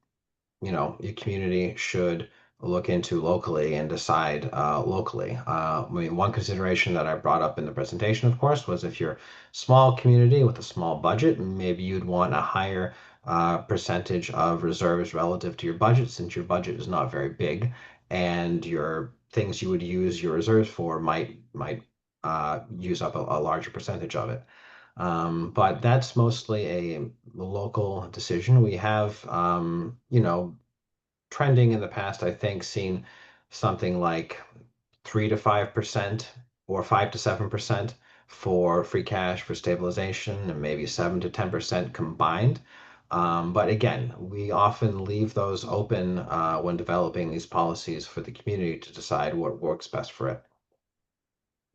your community should look into locally and decide locally. I mean, one consideration that I brought up in the presentation, of course, was if you're a small community with a small budget, maybe you'd want a higher percentage of reserves relative to your budget, since your budget is not very big. and your things you would use your reserves for might use up a larger percentage of it. But that's mostly a local decision. We have, trending in the past, I think, seen something like 3 to 5% or 5 to 7% for free cash for stabilization, and maybe 7 to 10% combined. But again, we often leave those open when developing these policies for the community to decide what works best for it.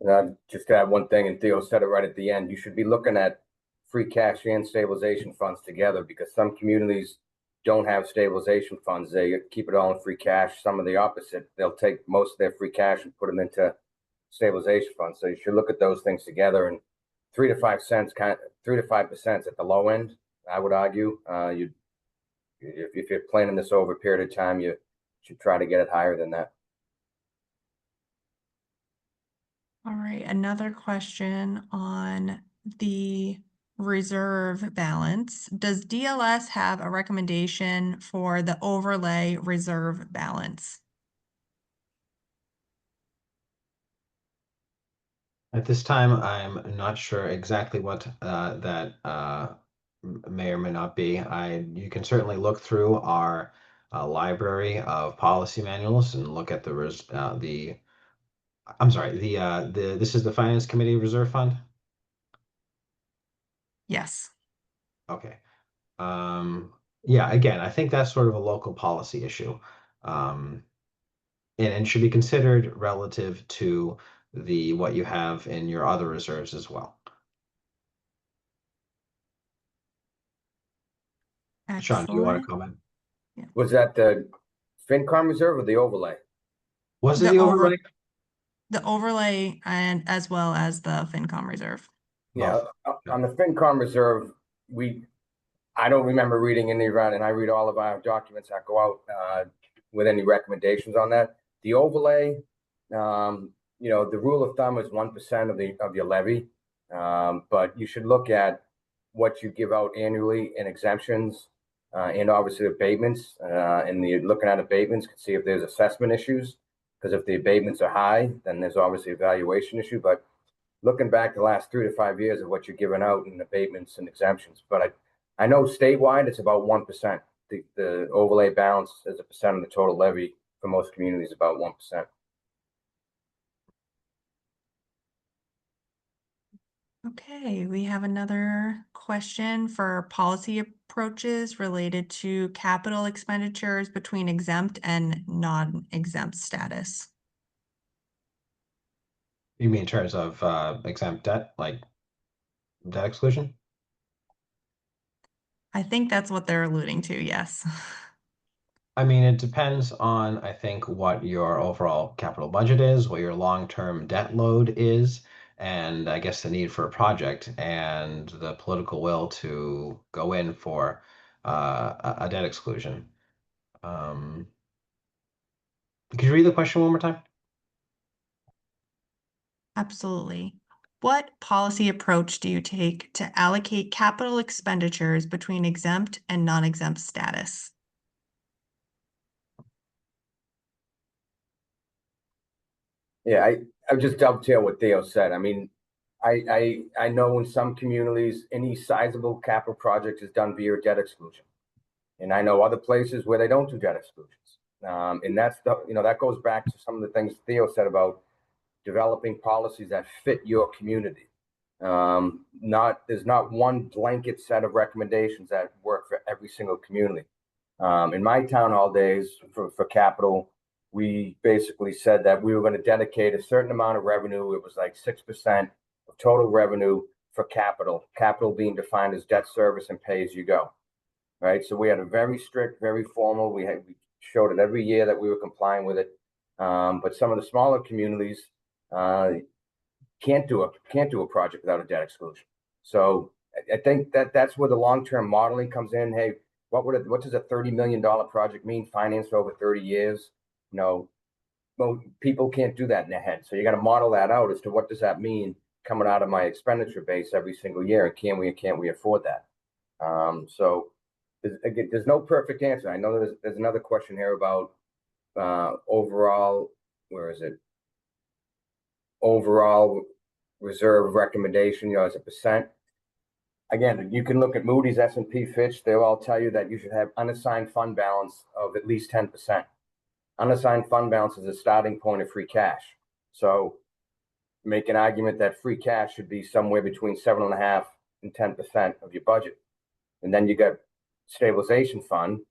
And I'd just add one thing, and Theo said it right at the end. You should be looking at free cash and stabilization funds together, because some communities don't have stabilization funds. They keep it all in free cash. Some of the opposite. They'll take most of their free cash and put them into stabilization funds. So you should look at those things together. And 3 to 5% at the low end, I would argue. If you're planning this over a period of time, you should try to get it higher than that. All right, another question on the reserve balance. Does DLS have a recommendation for the overlay reserve balance? At this time, I'm not sure exactly what that may or may not be. You can certainly look through our library of policy manuals and look at I'm sorry, this is the Finance Committee Reserve Fund. Yes. Okay. Yeah, again, I think that's sort of a local policy issue. And should be considered relative to what you have in your other reserves as well. Sean, do you want to Excellent. comment? Was that the FinCom reserve or the overlay? Was it The the overlay? the overlay and as well as the FinCom reserve. Yeah, Both. on the FinCom reserve, I don't remember reading any of that, and I read all of our documents that go out with any recommendations on that. The overlay, the rule of thumb is 1% of your levy, but you should look at what you give out annually in exemptions and obviously abatements. And you're looking at abatements to see if there's assessment issues, because if the abatements are high, then there's obviously a valuation issue. But looking back the last 3 to 5 years of what you're giving out in abatements and exemptions, but I know statewide it's about 1%. The overlay balance as a percent of the total levy for most communities about 1%. Okay, we have another question for policy approaches related to capital expenditures between exempt and non-exempt status. You mean in terms of exempt debt, like debt exclusion? I think that's what they're alluding to, yes. I mean, it depends on, I think, what your overall capital budget is, what your long-term debt load is, and I guess the need for a project and the political will to go in for a debt exclusion. Could you read the question one more time? Absolutely. What policy approach do you take to allocate capital expenditures between exempt and non-exempt status? Yeah, I just dovetail what Theo said. I mean, I know in some communities, any sizable capital project is done via debt exclusion. And I know other places where they don't do debt exclusions. And that goes back to some of the things Theo said about developing policies that fit your community. There's not one blanket set of recommendations that work for every single community. In my town hall days for capital, we basically said that we were going to dedicate a certain amount of revenue. It was like 6% of total revenue for capital. Capital being defined as debt service and pay as you go. Right. So we had a very strict, very formal. We showed it every year that we were complying with it. But some of the smaller communities can't do a project without a debt exclusion. So I think that's where the long-term modeling comes in. Hey, what does a $30 million project mean financed over 30 years? Well, people can't do that in their head. So you got to model that out as to what does that mean coming out of my expenditure base every single year, and can we or can't we afford that? So there's no perfect answer. I know there's another question here about overall, where is it? Overall reserve recommendation, as a percent. Again, you can look at Moody's, S&P, Fitch. They'll all tell you that you should have unassigned fund balance of at least 10%. Unassigned fund balance is a starting point of free cash. So make an argument that free cash should be somewhere between 7.5% and 10% of your budget. And then you got stabilization fund.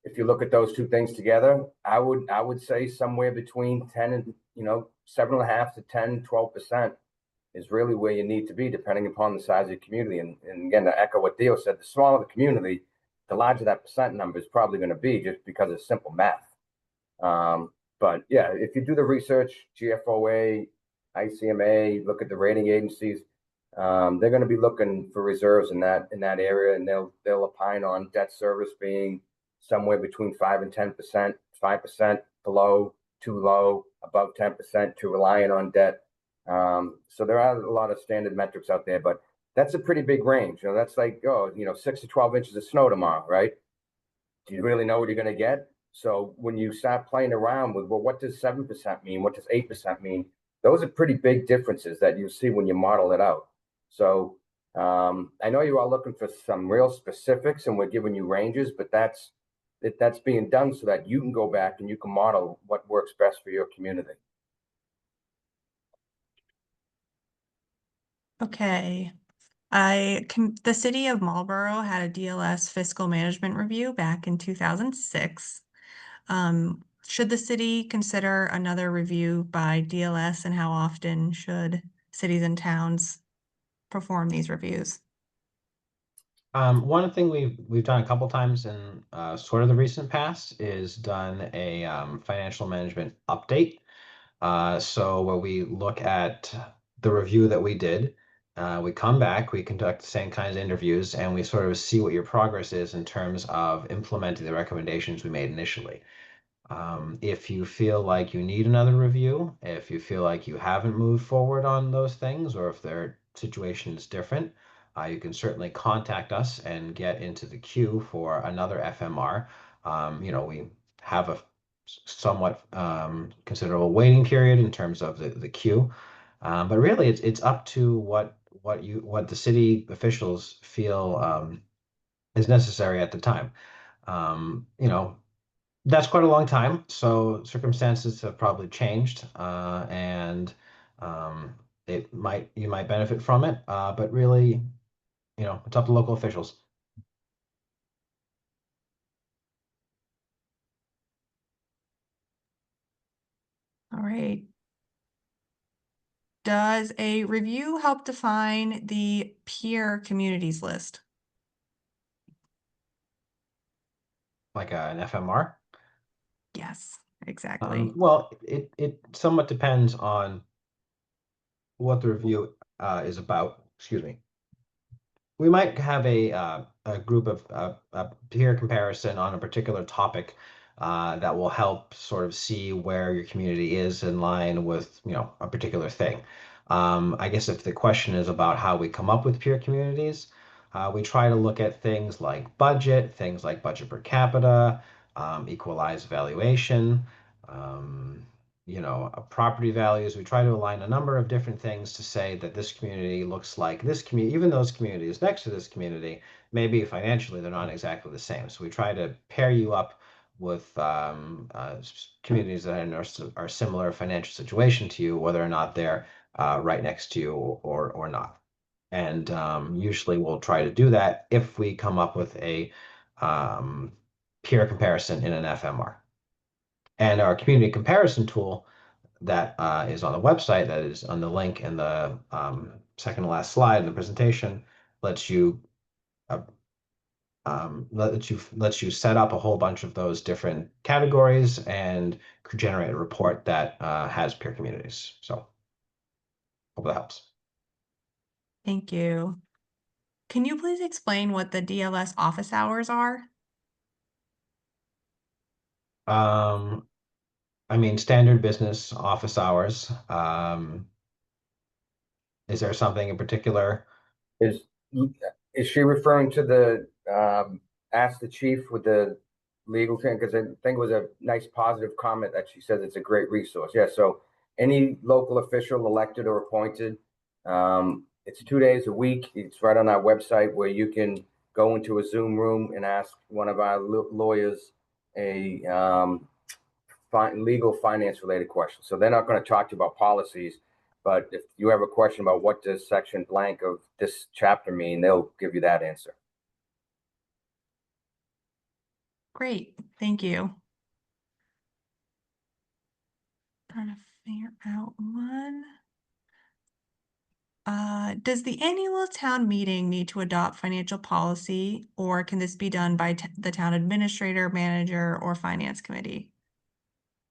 If you look at those two things together, I would say somewhere between 10 and 7.5 to 10, 12% is really where you need to be, depending upon the size of your community. And again, to echo what Theo said, the smaller the community, the larger that percent number is probably going to be, just because of simple math. But yeah, if you do the research, GFOA, ICMA, look at the rating agencies, they're going to be looking for reserves in that area, and they'll opine on debt service being somewhere between 5 and 10%, 5% below, too low, above 10%, too reliant on debt. So there are a lot of standard metrics out there, but that's a pretty big range. That's like, 6 to 12 inches of snow tomorrow, right? Do you really know what you're going to get? So when you start playing around with, well, what does 7% mean? What does 8% mean? Those are pretty big differences that you see when you model it out. So I know you are looking for some real specifics, and we're giving you ranges, but that's being done so that you can go back and you can model what works best for your community. Okay. The city of Marlborough had a DLS fiscal management review back in 2006. Should the city consider another review by DLS, and how often should cities and towns perform these reviews? One thing we've done a couple times in sort of the recent past is done a financial management update. So where we look at the review that we did, we come back, we conduct the same kinds of interviews, and we sort of see what your progress is in terms of implementing the recommendations we made initially. If you feel like you need another review, if you feel like you haven't moved forward on those things, or if their situation is different, you can certainly contact us and get into the queue for another FMR. We have a somewhat considerable waiting period in terms of the queue, but really it's up to what the city officials feel is necessary at the time. That's quite a long time, so circumstances have probably changed, and you might benefit from it, but really, it's up to local officials. All right. Does a review help define the peer communities list? Like an FMR. Yes, exactly. Well, it somewhat depends on what the review is about. Excuse me. We might have a group of a peer comparison on a particular topic that will help sort of see where your community is in line with a particular thing. I guess if the question is about how we come up with peer communities, we try to look at things like budget per capita, equalized valuation. Um, Property values. We try to align a number of different things to say that this community looks like this community, even those communities next to this community, maybe financially they're not exactly the same. So we try to pair you up with communities that are similar financial situation to you, whether or not they're right next to you or not. And usually we'll try to do that if we come up with a peer comparison in an FMR. And our community comparison tool that is on the website, that is on the link in the second to last slide in the presentation, lets you uh, lets you set up a whole bunch of those different categories and generate a report that has peer communities. So hope that helps. Thank you. Can you please explain what the DLS office hours are? I mean, standard business office hours. Is there something in particular? Is she referring to the ask the chief with the legal thing, because I think it was a nice positive comment that she says it's a great resource. Yeah, so any local official, elected or appointed, it's 2 days a week. It's right on our website where you can go into a Zoom room and ask one of our lawyers a legal finance related question. So they're not going to talk to you about policies, but if you have a question about what does section blank of this chapter mean, they'll give you that answer. Great, thank you. Trying to figure out one. Does the annual town meeting need to adopt financial policy, or can this be done by the town administrator, manager, or finance committee?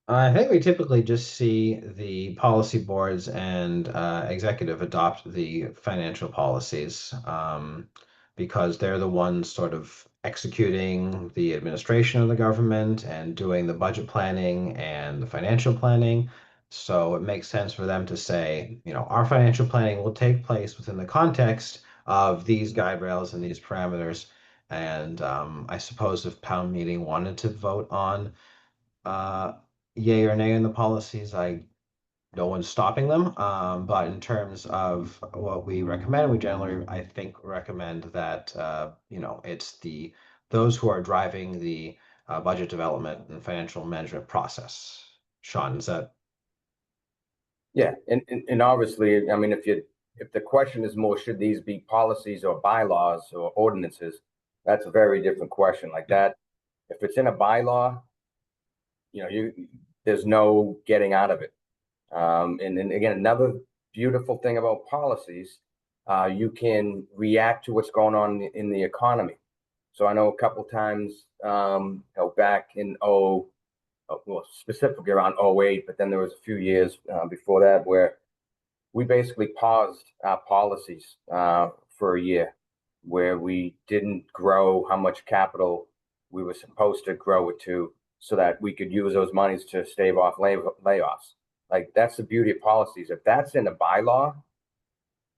I think we typically just see the policy boards and executive adopt the financial policies because they're the ones sort of executing the administration of the government and doing the budget planning and the financial planning. So it makes sense for them to say, our financial planning will take place within the context of these guide rails and these parameters. And I suppose if town meeting wanted to vote on uh, yay or nay in the policies, no one's stopping them. But in terms of what we recommend, we generally, I think, recommend that it's those who are driving the budget development and financial management process. Sean, is that? Yeah, and obviously, I mean, if the question is more, should these be policies or bylaws or ordinances, that's a very different question. Like that, if it's in a bylaw, there's no getting out of it. And then again, another beautiful thing about policies, you can react to what's going on in the economy. So I know a couple times, back in well, specifically around 08, but then there was a few years before that where we basically paused our policies for a year, where we didn't grow how much capital we were supposed to grow it to, so that we could use those monies to stave off layoffs. Like that's the beauty of policies. If that's in a bylaw,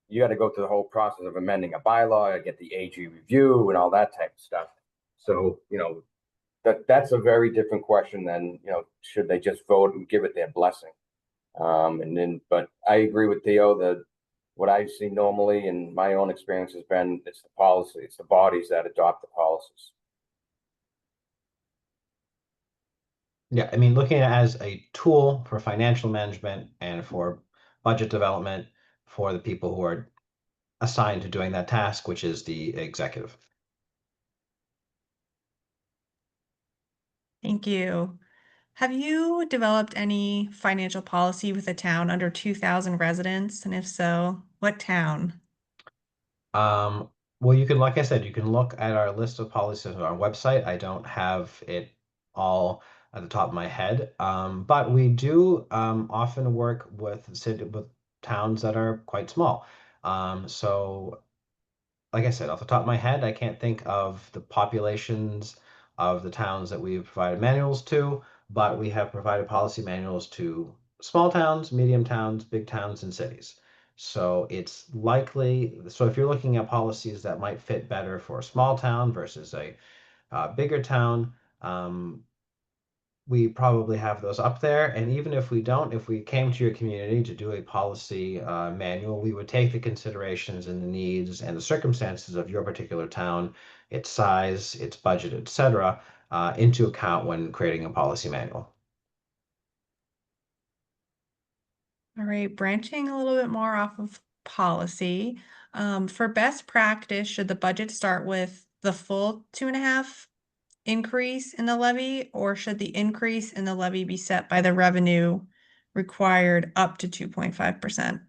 you got to go through the whole process of amending a bylaw, get the AG review and all that type of stuff. So, that's a very different question than, should they just vote and give it their blessing? But I agree with Theo that what I see normally in my own experience has been, it's the policy, it's the bodies that adopt the policies. Yeah, I mean, looking at it as a tool for financial management and for budget development for the people who are assigned to doing that task, which is the executive. Thank you. Have you developed any financial policy with a town under 2,000 residents? And if so, what town? Um, well, like I said, you can look at our list of policies on our website. I don't have it all at the top of my head, but we do often work with towns that are quite small. So like I said, off the top of my head, I can't think of the populations of the towns that we've provided manuals to, but we have provided policy manuals to small towns, medium towns, big towns, and cities. So it's likely, so if you're looking at policies that might fit better for a small town versus a bigger town, um, we probably have those up there. And even if we don't, if we came to your community to do a policy manual, we would take the considerations and the needs and the circumstances of your particular town, its size, its budget, etc., into account when creating a policy manual. All right, branching a little bit more off of policy. For best practice, should the budget start with the full 2.5 increase in the levy, or should the increase in the levy be set by the revenue required up to 2.5%?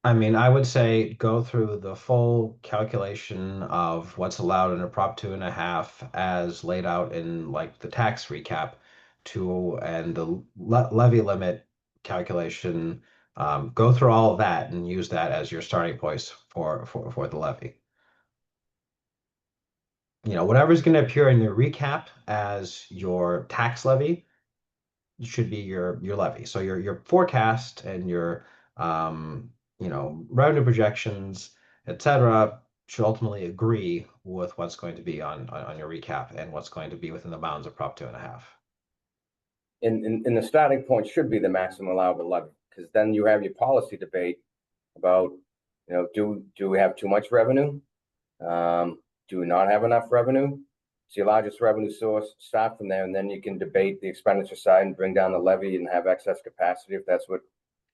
I mean, I would say go through the full calculation of what's allowed in a Prop 2.5 as laid out in like the tax recap and the levy limit calculation. Go through all of that and use that as your starting points for the levy. Whatever's going to appear in the recap as your tax levy should be your levy. So your forecast and your revenue projections, etc. should ultimately agree with what's going to be on your recap and what's going to be within the bounds of Prop 2.5. And the starting point should be the maximum allowable levy, because then you have your policy debate about, do we have too much revenue? Do we not have enough revenue? It's your largest revenue source. Start from there, and then you can debate the expenditure side and bring down the levy and have excess capacity if that's what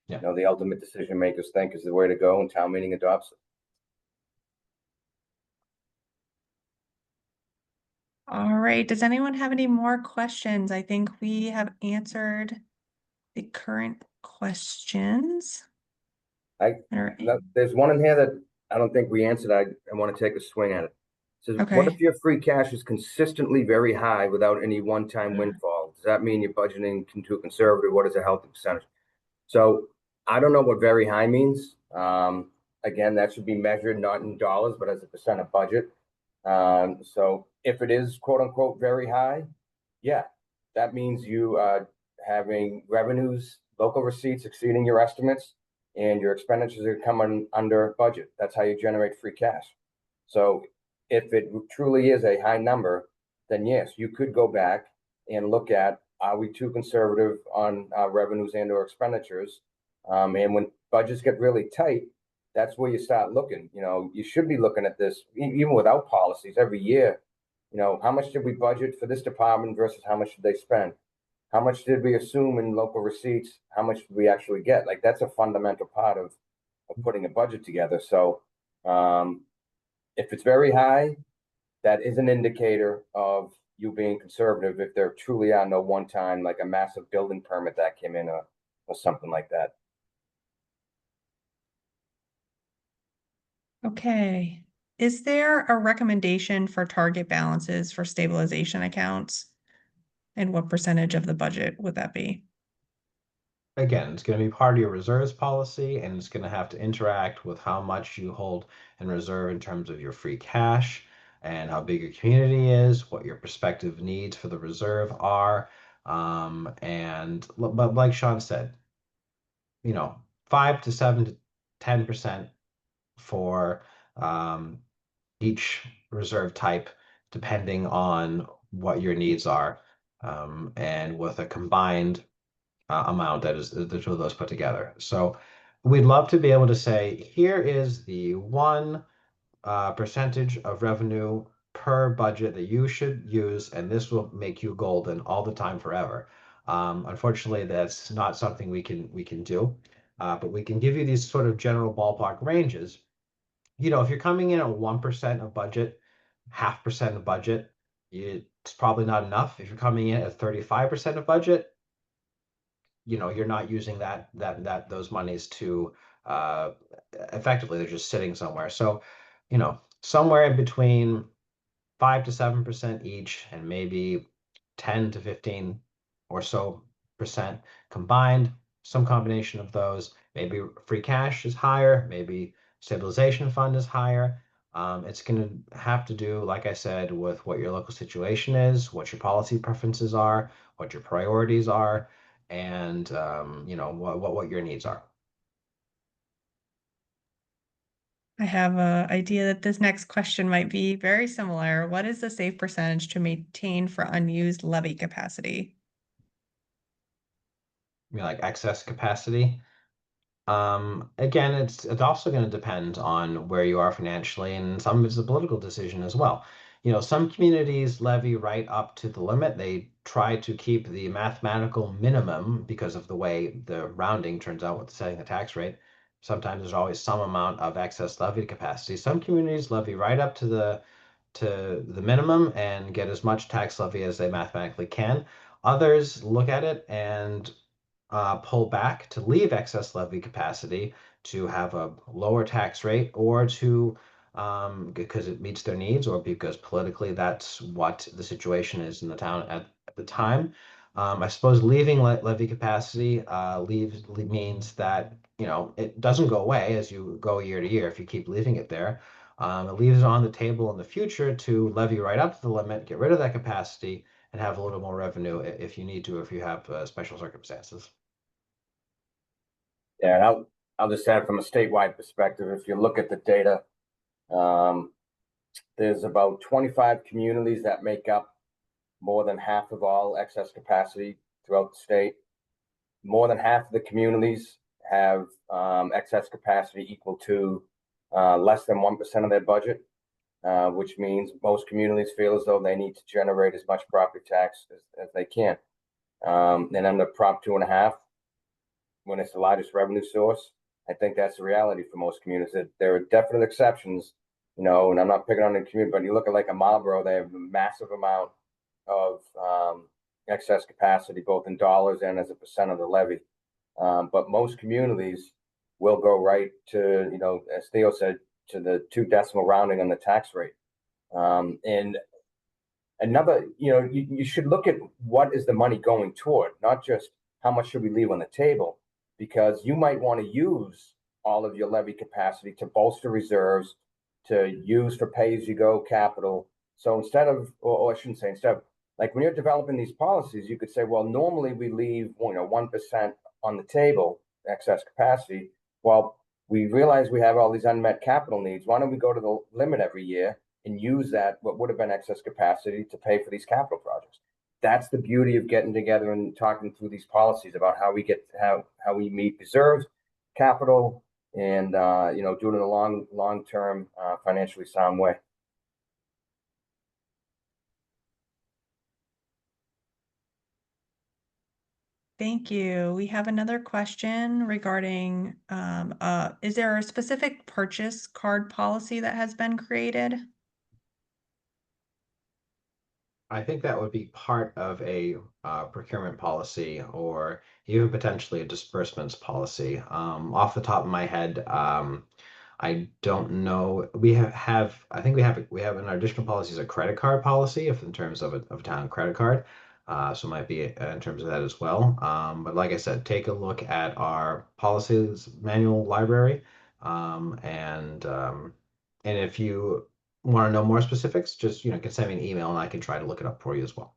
the ultimate decision makers think is the way to go, and town meeting adopts it. All right. Does anyone have any more questions? I think we have answered the current questions. There's one in here that I don't think we answered. I want to take a swing at it. It says, what if Okay. your free cash is consistently very high without any one-time windfall? Does that mean you're budgeting too conservative? What is a healthy percentage? So I don't know what very high means. Again, that should be measured not in dollars, but as a percent of budget. So if it is quote unquote very high, yeah, that means you are having revenues, local receipts exceeding your estimates, and your expenditures are coming under budget. That's how you generate free cash. So if it truly is a high number, then yes, you could go back and look at, are we too conservative on revenues and or expenditures? And when budgets get really tight, that's where you start looking. You should be looking at this even without policies every year. How much did we budget for this department versus how much did they spend? How much did we assume in local receipts? How much did we actually get? Like, that's a fundamental part of putting a budget together. So if it's very high, that is an indicator of you being conservative. If there truly are no one-time, like a massive building permit that came in or something like that. Okay. Is there a recommendation for target balances for stabilization accounts? And what percentage of the budget would that be? Again, it's going to be part of your reserves policy, and it's going to have to interact with how much you hold in reserve in terms of your free cash and how big your community is, what your prospective needs for the reserve are. But like Sean said, 5 to 7 to 10% for each reserve type, depending on what your needs are, and with a combined amount that is the two of those put together. So we'd love to be able to say, here is the one percentage of revenue per budget that you should use, and this will make you golden all the time forever. Unfortunately, that's not something we can do, but we can give you these sort of general ballpark ranges. If you're coming in at 1% of budget, 0.5% of budget, it's probably not enough. If you're coming in at 35% of budget, you're not using those monies to effectively, they're just sitting somewhere. So, somewhere in between 5 to 7% each, and maybe 10 to 15 or so percent combined, some combination of those. Maybe free cash is higher, maybe stabilization fund is higher. It's going to have to do, like I said, with what your local situation is, what your policy preferences are, what your priorities are, and what your needs are. I have an idea that this next question might be very similar. What is the safe percentage to maintain for unused levy capacity? Like excess capacity. Again, it's also going to depend on where you are financially, and some of it's a political decision as well. Some communities levy right up to the limit. They try to keep the mathematical minimum because of the way the rounding turns out with setting the tax rate. Sometimes there's always some amount of excess levy capacity. Some communities levy right up to the minimum and get as much tax levy as they mathematically can. Others look at it and pull back to leave excess levy capacity to have a lower tax rate, or to because it meets their needs, or because politically that's what the situation is in the town at the time. I suppose leaving levy capacity means that it doesn't go away as you go year to year if you keep leaving it there. It leaves it on the table in the future to levy right up to the limit, get rid of that capacity, and have a little more revenue if you need to, if you have special circumstances. Yeah, and I'll just add from a statewide perspective, if you look at the data, There's about 25 communities that make up more than half of all excess capacity throughout the state. More than half of the communities have excess capacity equal to less than 1% of their budget, which means most communities feel as though they need to generate as much property tax as they can. And under Prop 2.5, when it's the largest revenue source, I think that's the reality for most communities. There are definite exceptions, and I'm not picking on the community, but you look at like a Marlboro, they have a massive amount of excess capacity, both in dollars and as a percent of the levy. But most communities will go right to, as Theo said, to the 2 decimal rounding on the tax rate. And another, you should look at what is the money going toward, not just how much should we leave on the table, because you might want to use all of your levy capacity to bolster reserves, to use for pay-as-you-go capital. So instead of, or I shouldn't say instead of, like when you're developing these policies, you could say, well, normally we leave 1% on the table, excess capacity. Well, we realize we have all these unmet capital needs. Why don't we go to the limit every year and use that, what would have been excess capacity, to pay for these capital projects? That's the beauty of getting together and talking through these policies about how we meet reserves, capital, and doing it in a long-term, financially sound way. Thank you. We have another question regarding, is there a specific purchase card policy that has been created? I think that would be part of a procurement policy, or even potentially a disbursements policy. Off the top of my head, I don't know. I think we have in our additional policies a credit card policy, if in terms of a town credit card. So it might be in terms of that as well. But like I said, take a look at our policies manual library, and if you want to know more specifics, just can send me an email and I can try to look it up for you as well.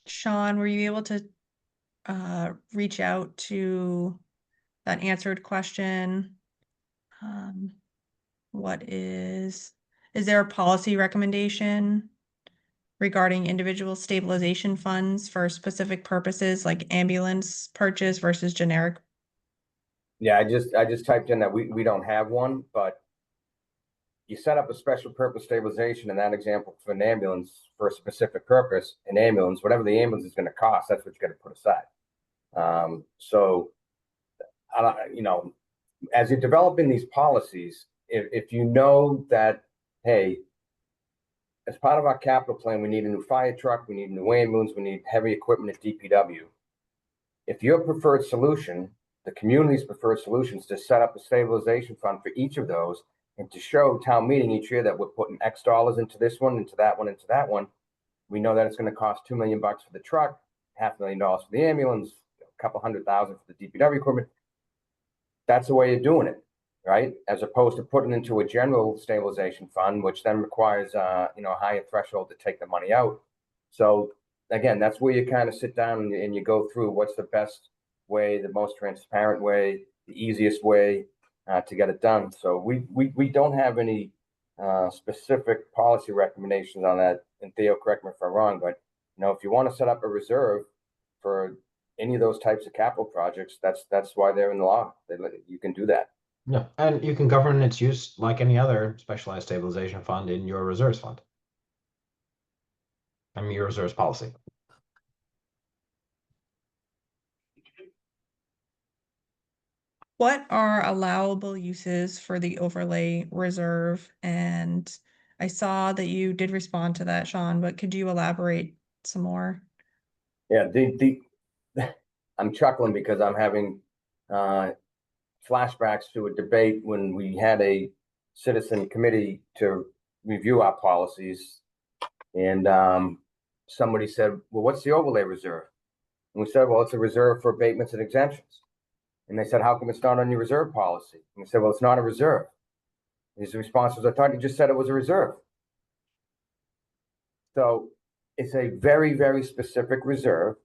Sean, were you able to reach out to that answered question? Is there a policy recommendation regarding individual stabilization funds for specific purposes like ambulance purchase versus generic? Yeah, I just typed in that we don't have one, but you set up a special purpose stabilization in that example for an ambulance for a specific purpose, an ambulance, whatever the ambulance is going to cost, that's what you got to put aside. So, as you're developing these policies, if you know that, hey, as part of our capital plan, we need a new fire truck, we need a new ambulance, we need heavy equipment at DPW. If your preferred solution, the community's preferred solution, is to set up a stabilization fund for each of those, and to show town meeting each year that we're putting X dollars into this one, into that one, into that one, we know that it's going to cost $2 million for the truck, $500,000 for the ambulance, a couple $100,000 for the DPW equipment. That's the way you're doing it, right? As opposed to putting into a general stabilization fund, which then requires a higher threshold to take the money out. So again, that's where you kind of sit down and you go through what's the best way, the most transparent way, the easiest way to get it done. So we don't have any specific policy recommendations on that. And Theo, correct me if I'm wrong, but if you want to set up a reserve for any of those types of capital projects, that's why they're in the law. You can do that. Yeah, and you can govern its use like any other specialized stabilization fund in your reserves fund. I mean, your reserves policy. What are allowable uses for the overlay reserve? And I saw that you did respond to that, Sean, but could you elaborate some more? Yeah, I'm chuckling because I'm having flashbacks to a debate when we had a citizen committee to review our policies, and somebody said, well, what's the overlay reserve? And we said, well, it's a reserve for abatements and exemptions. And they said, how come it's not on your reserve policy? And we said, well, it's not a reserve. His response was, I thought you just said it was a reserve. So it's a very, very specific reserve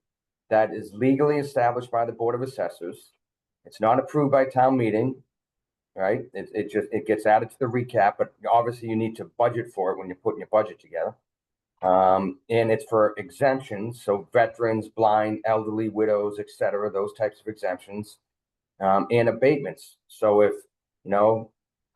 that is legally established by the Board of Assessors. It's not approved by town meeting, right? It gets added to the recap, but obviously you need to budget for it when you're putting your budget together. And it's for exemptions, so veterans, blind, elderly, widows, etc., those types of exemptions, and abatements. So if,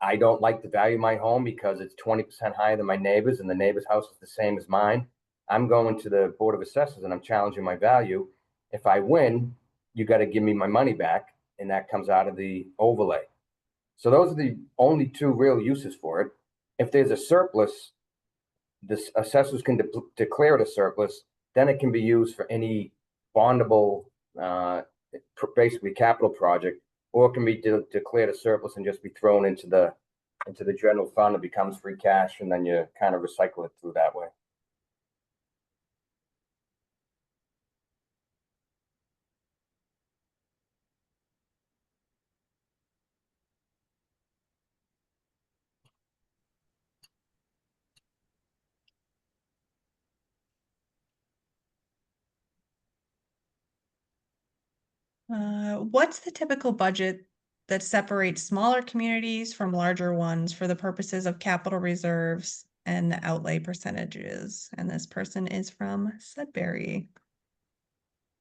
I don't like the value of my home because it's 20% higher than my neighbor's and the neighbor's house is the same as mine, I'm going to the Board of Assessors and I'm challenging my value. If I win, you got to give me my money back, and that comes out of the overlay. So those are the only two real uses for it. If there's a surplus, the assessors can declare it a surplus, then it can be used for any bondable, basically capital project, or it can be declared a surplus and just be thrown into the general fund. It becomes free cash, and then you kind of recycle it through that way. What's the typical budget that separates smaller communities from larger ones for the purposes of capital reserves and the outlay percentages? And this person is from Sudbury.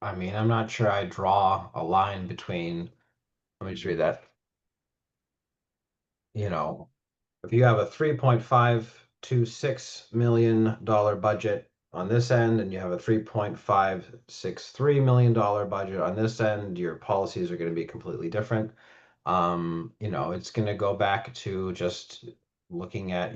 I mean, I'm not sure I draw a line between, let me just read that. If you have a $3.526 million budget on this end, and you have a $3.563 million budget on this end, your policies are going to be completely different. It's going to go back to just looking at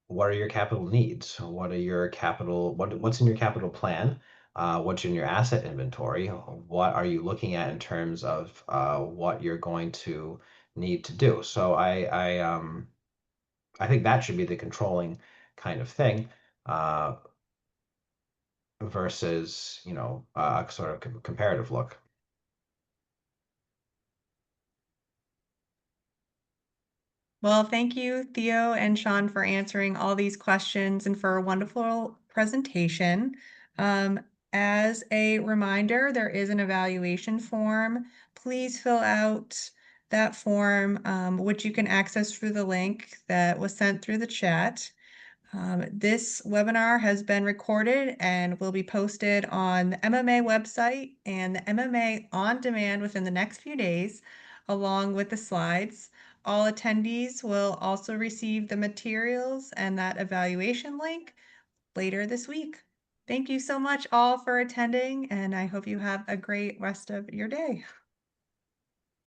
what are your capital needs? What are your what's in your capital plan? What's in your asset inventory? What are you looking at in terms of what you're going to need to do? So I think that should be the controlling kind of thing, versus, a sort of comparative look. Well, thank you, Theo and Sean, for answering all these questions and for a wonderful presentation. As a reminder, there is an evaluation form. Please fill out that form, which you can access through the link that was sent through the chat. This webinar has been recorded and will be posted on the MMA website and the MMA on demand within the next few days, along with the slides. All attendees will also receive the materials and that evaluation link later this week. Thank you so much all for attending, and I hope you have a great rest of your day.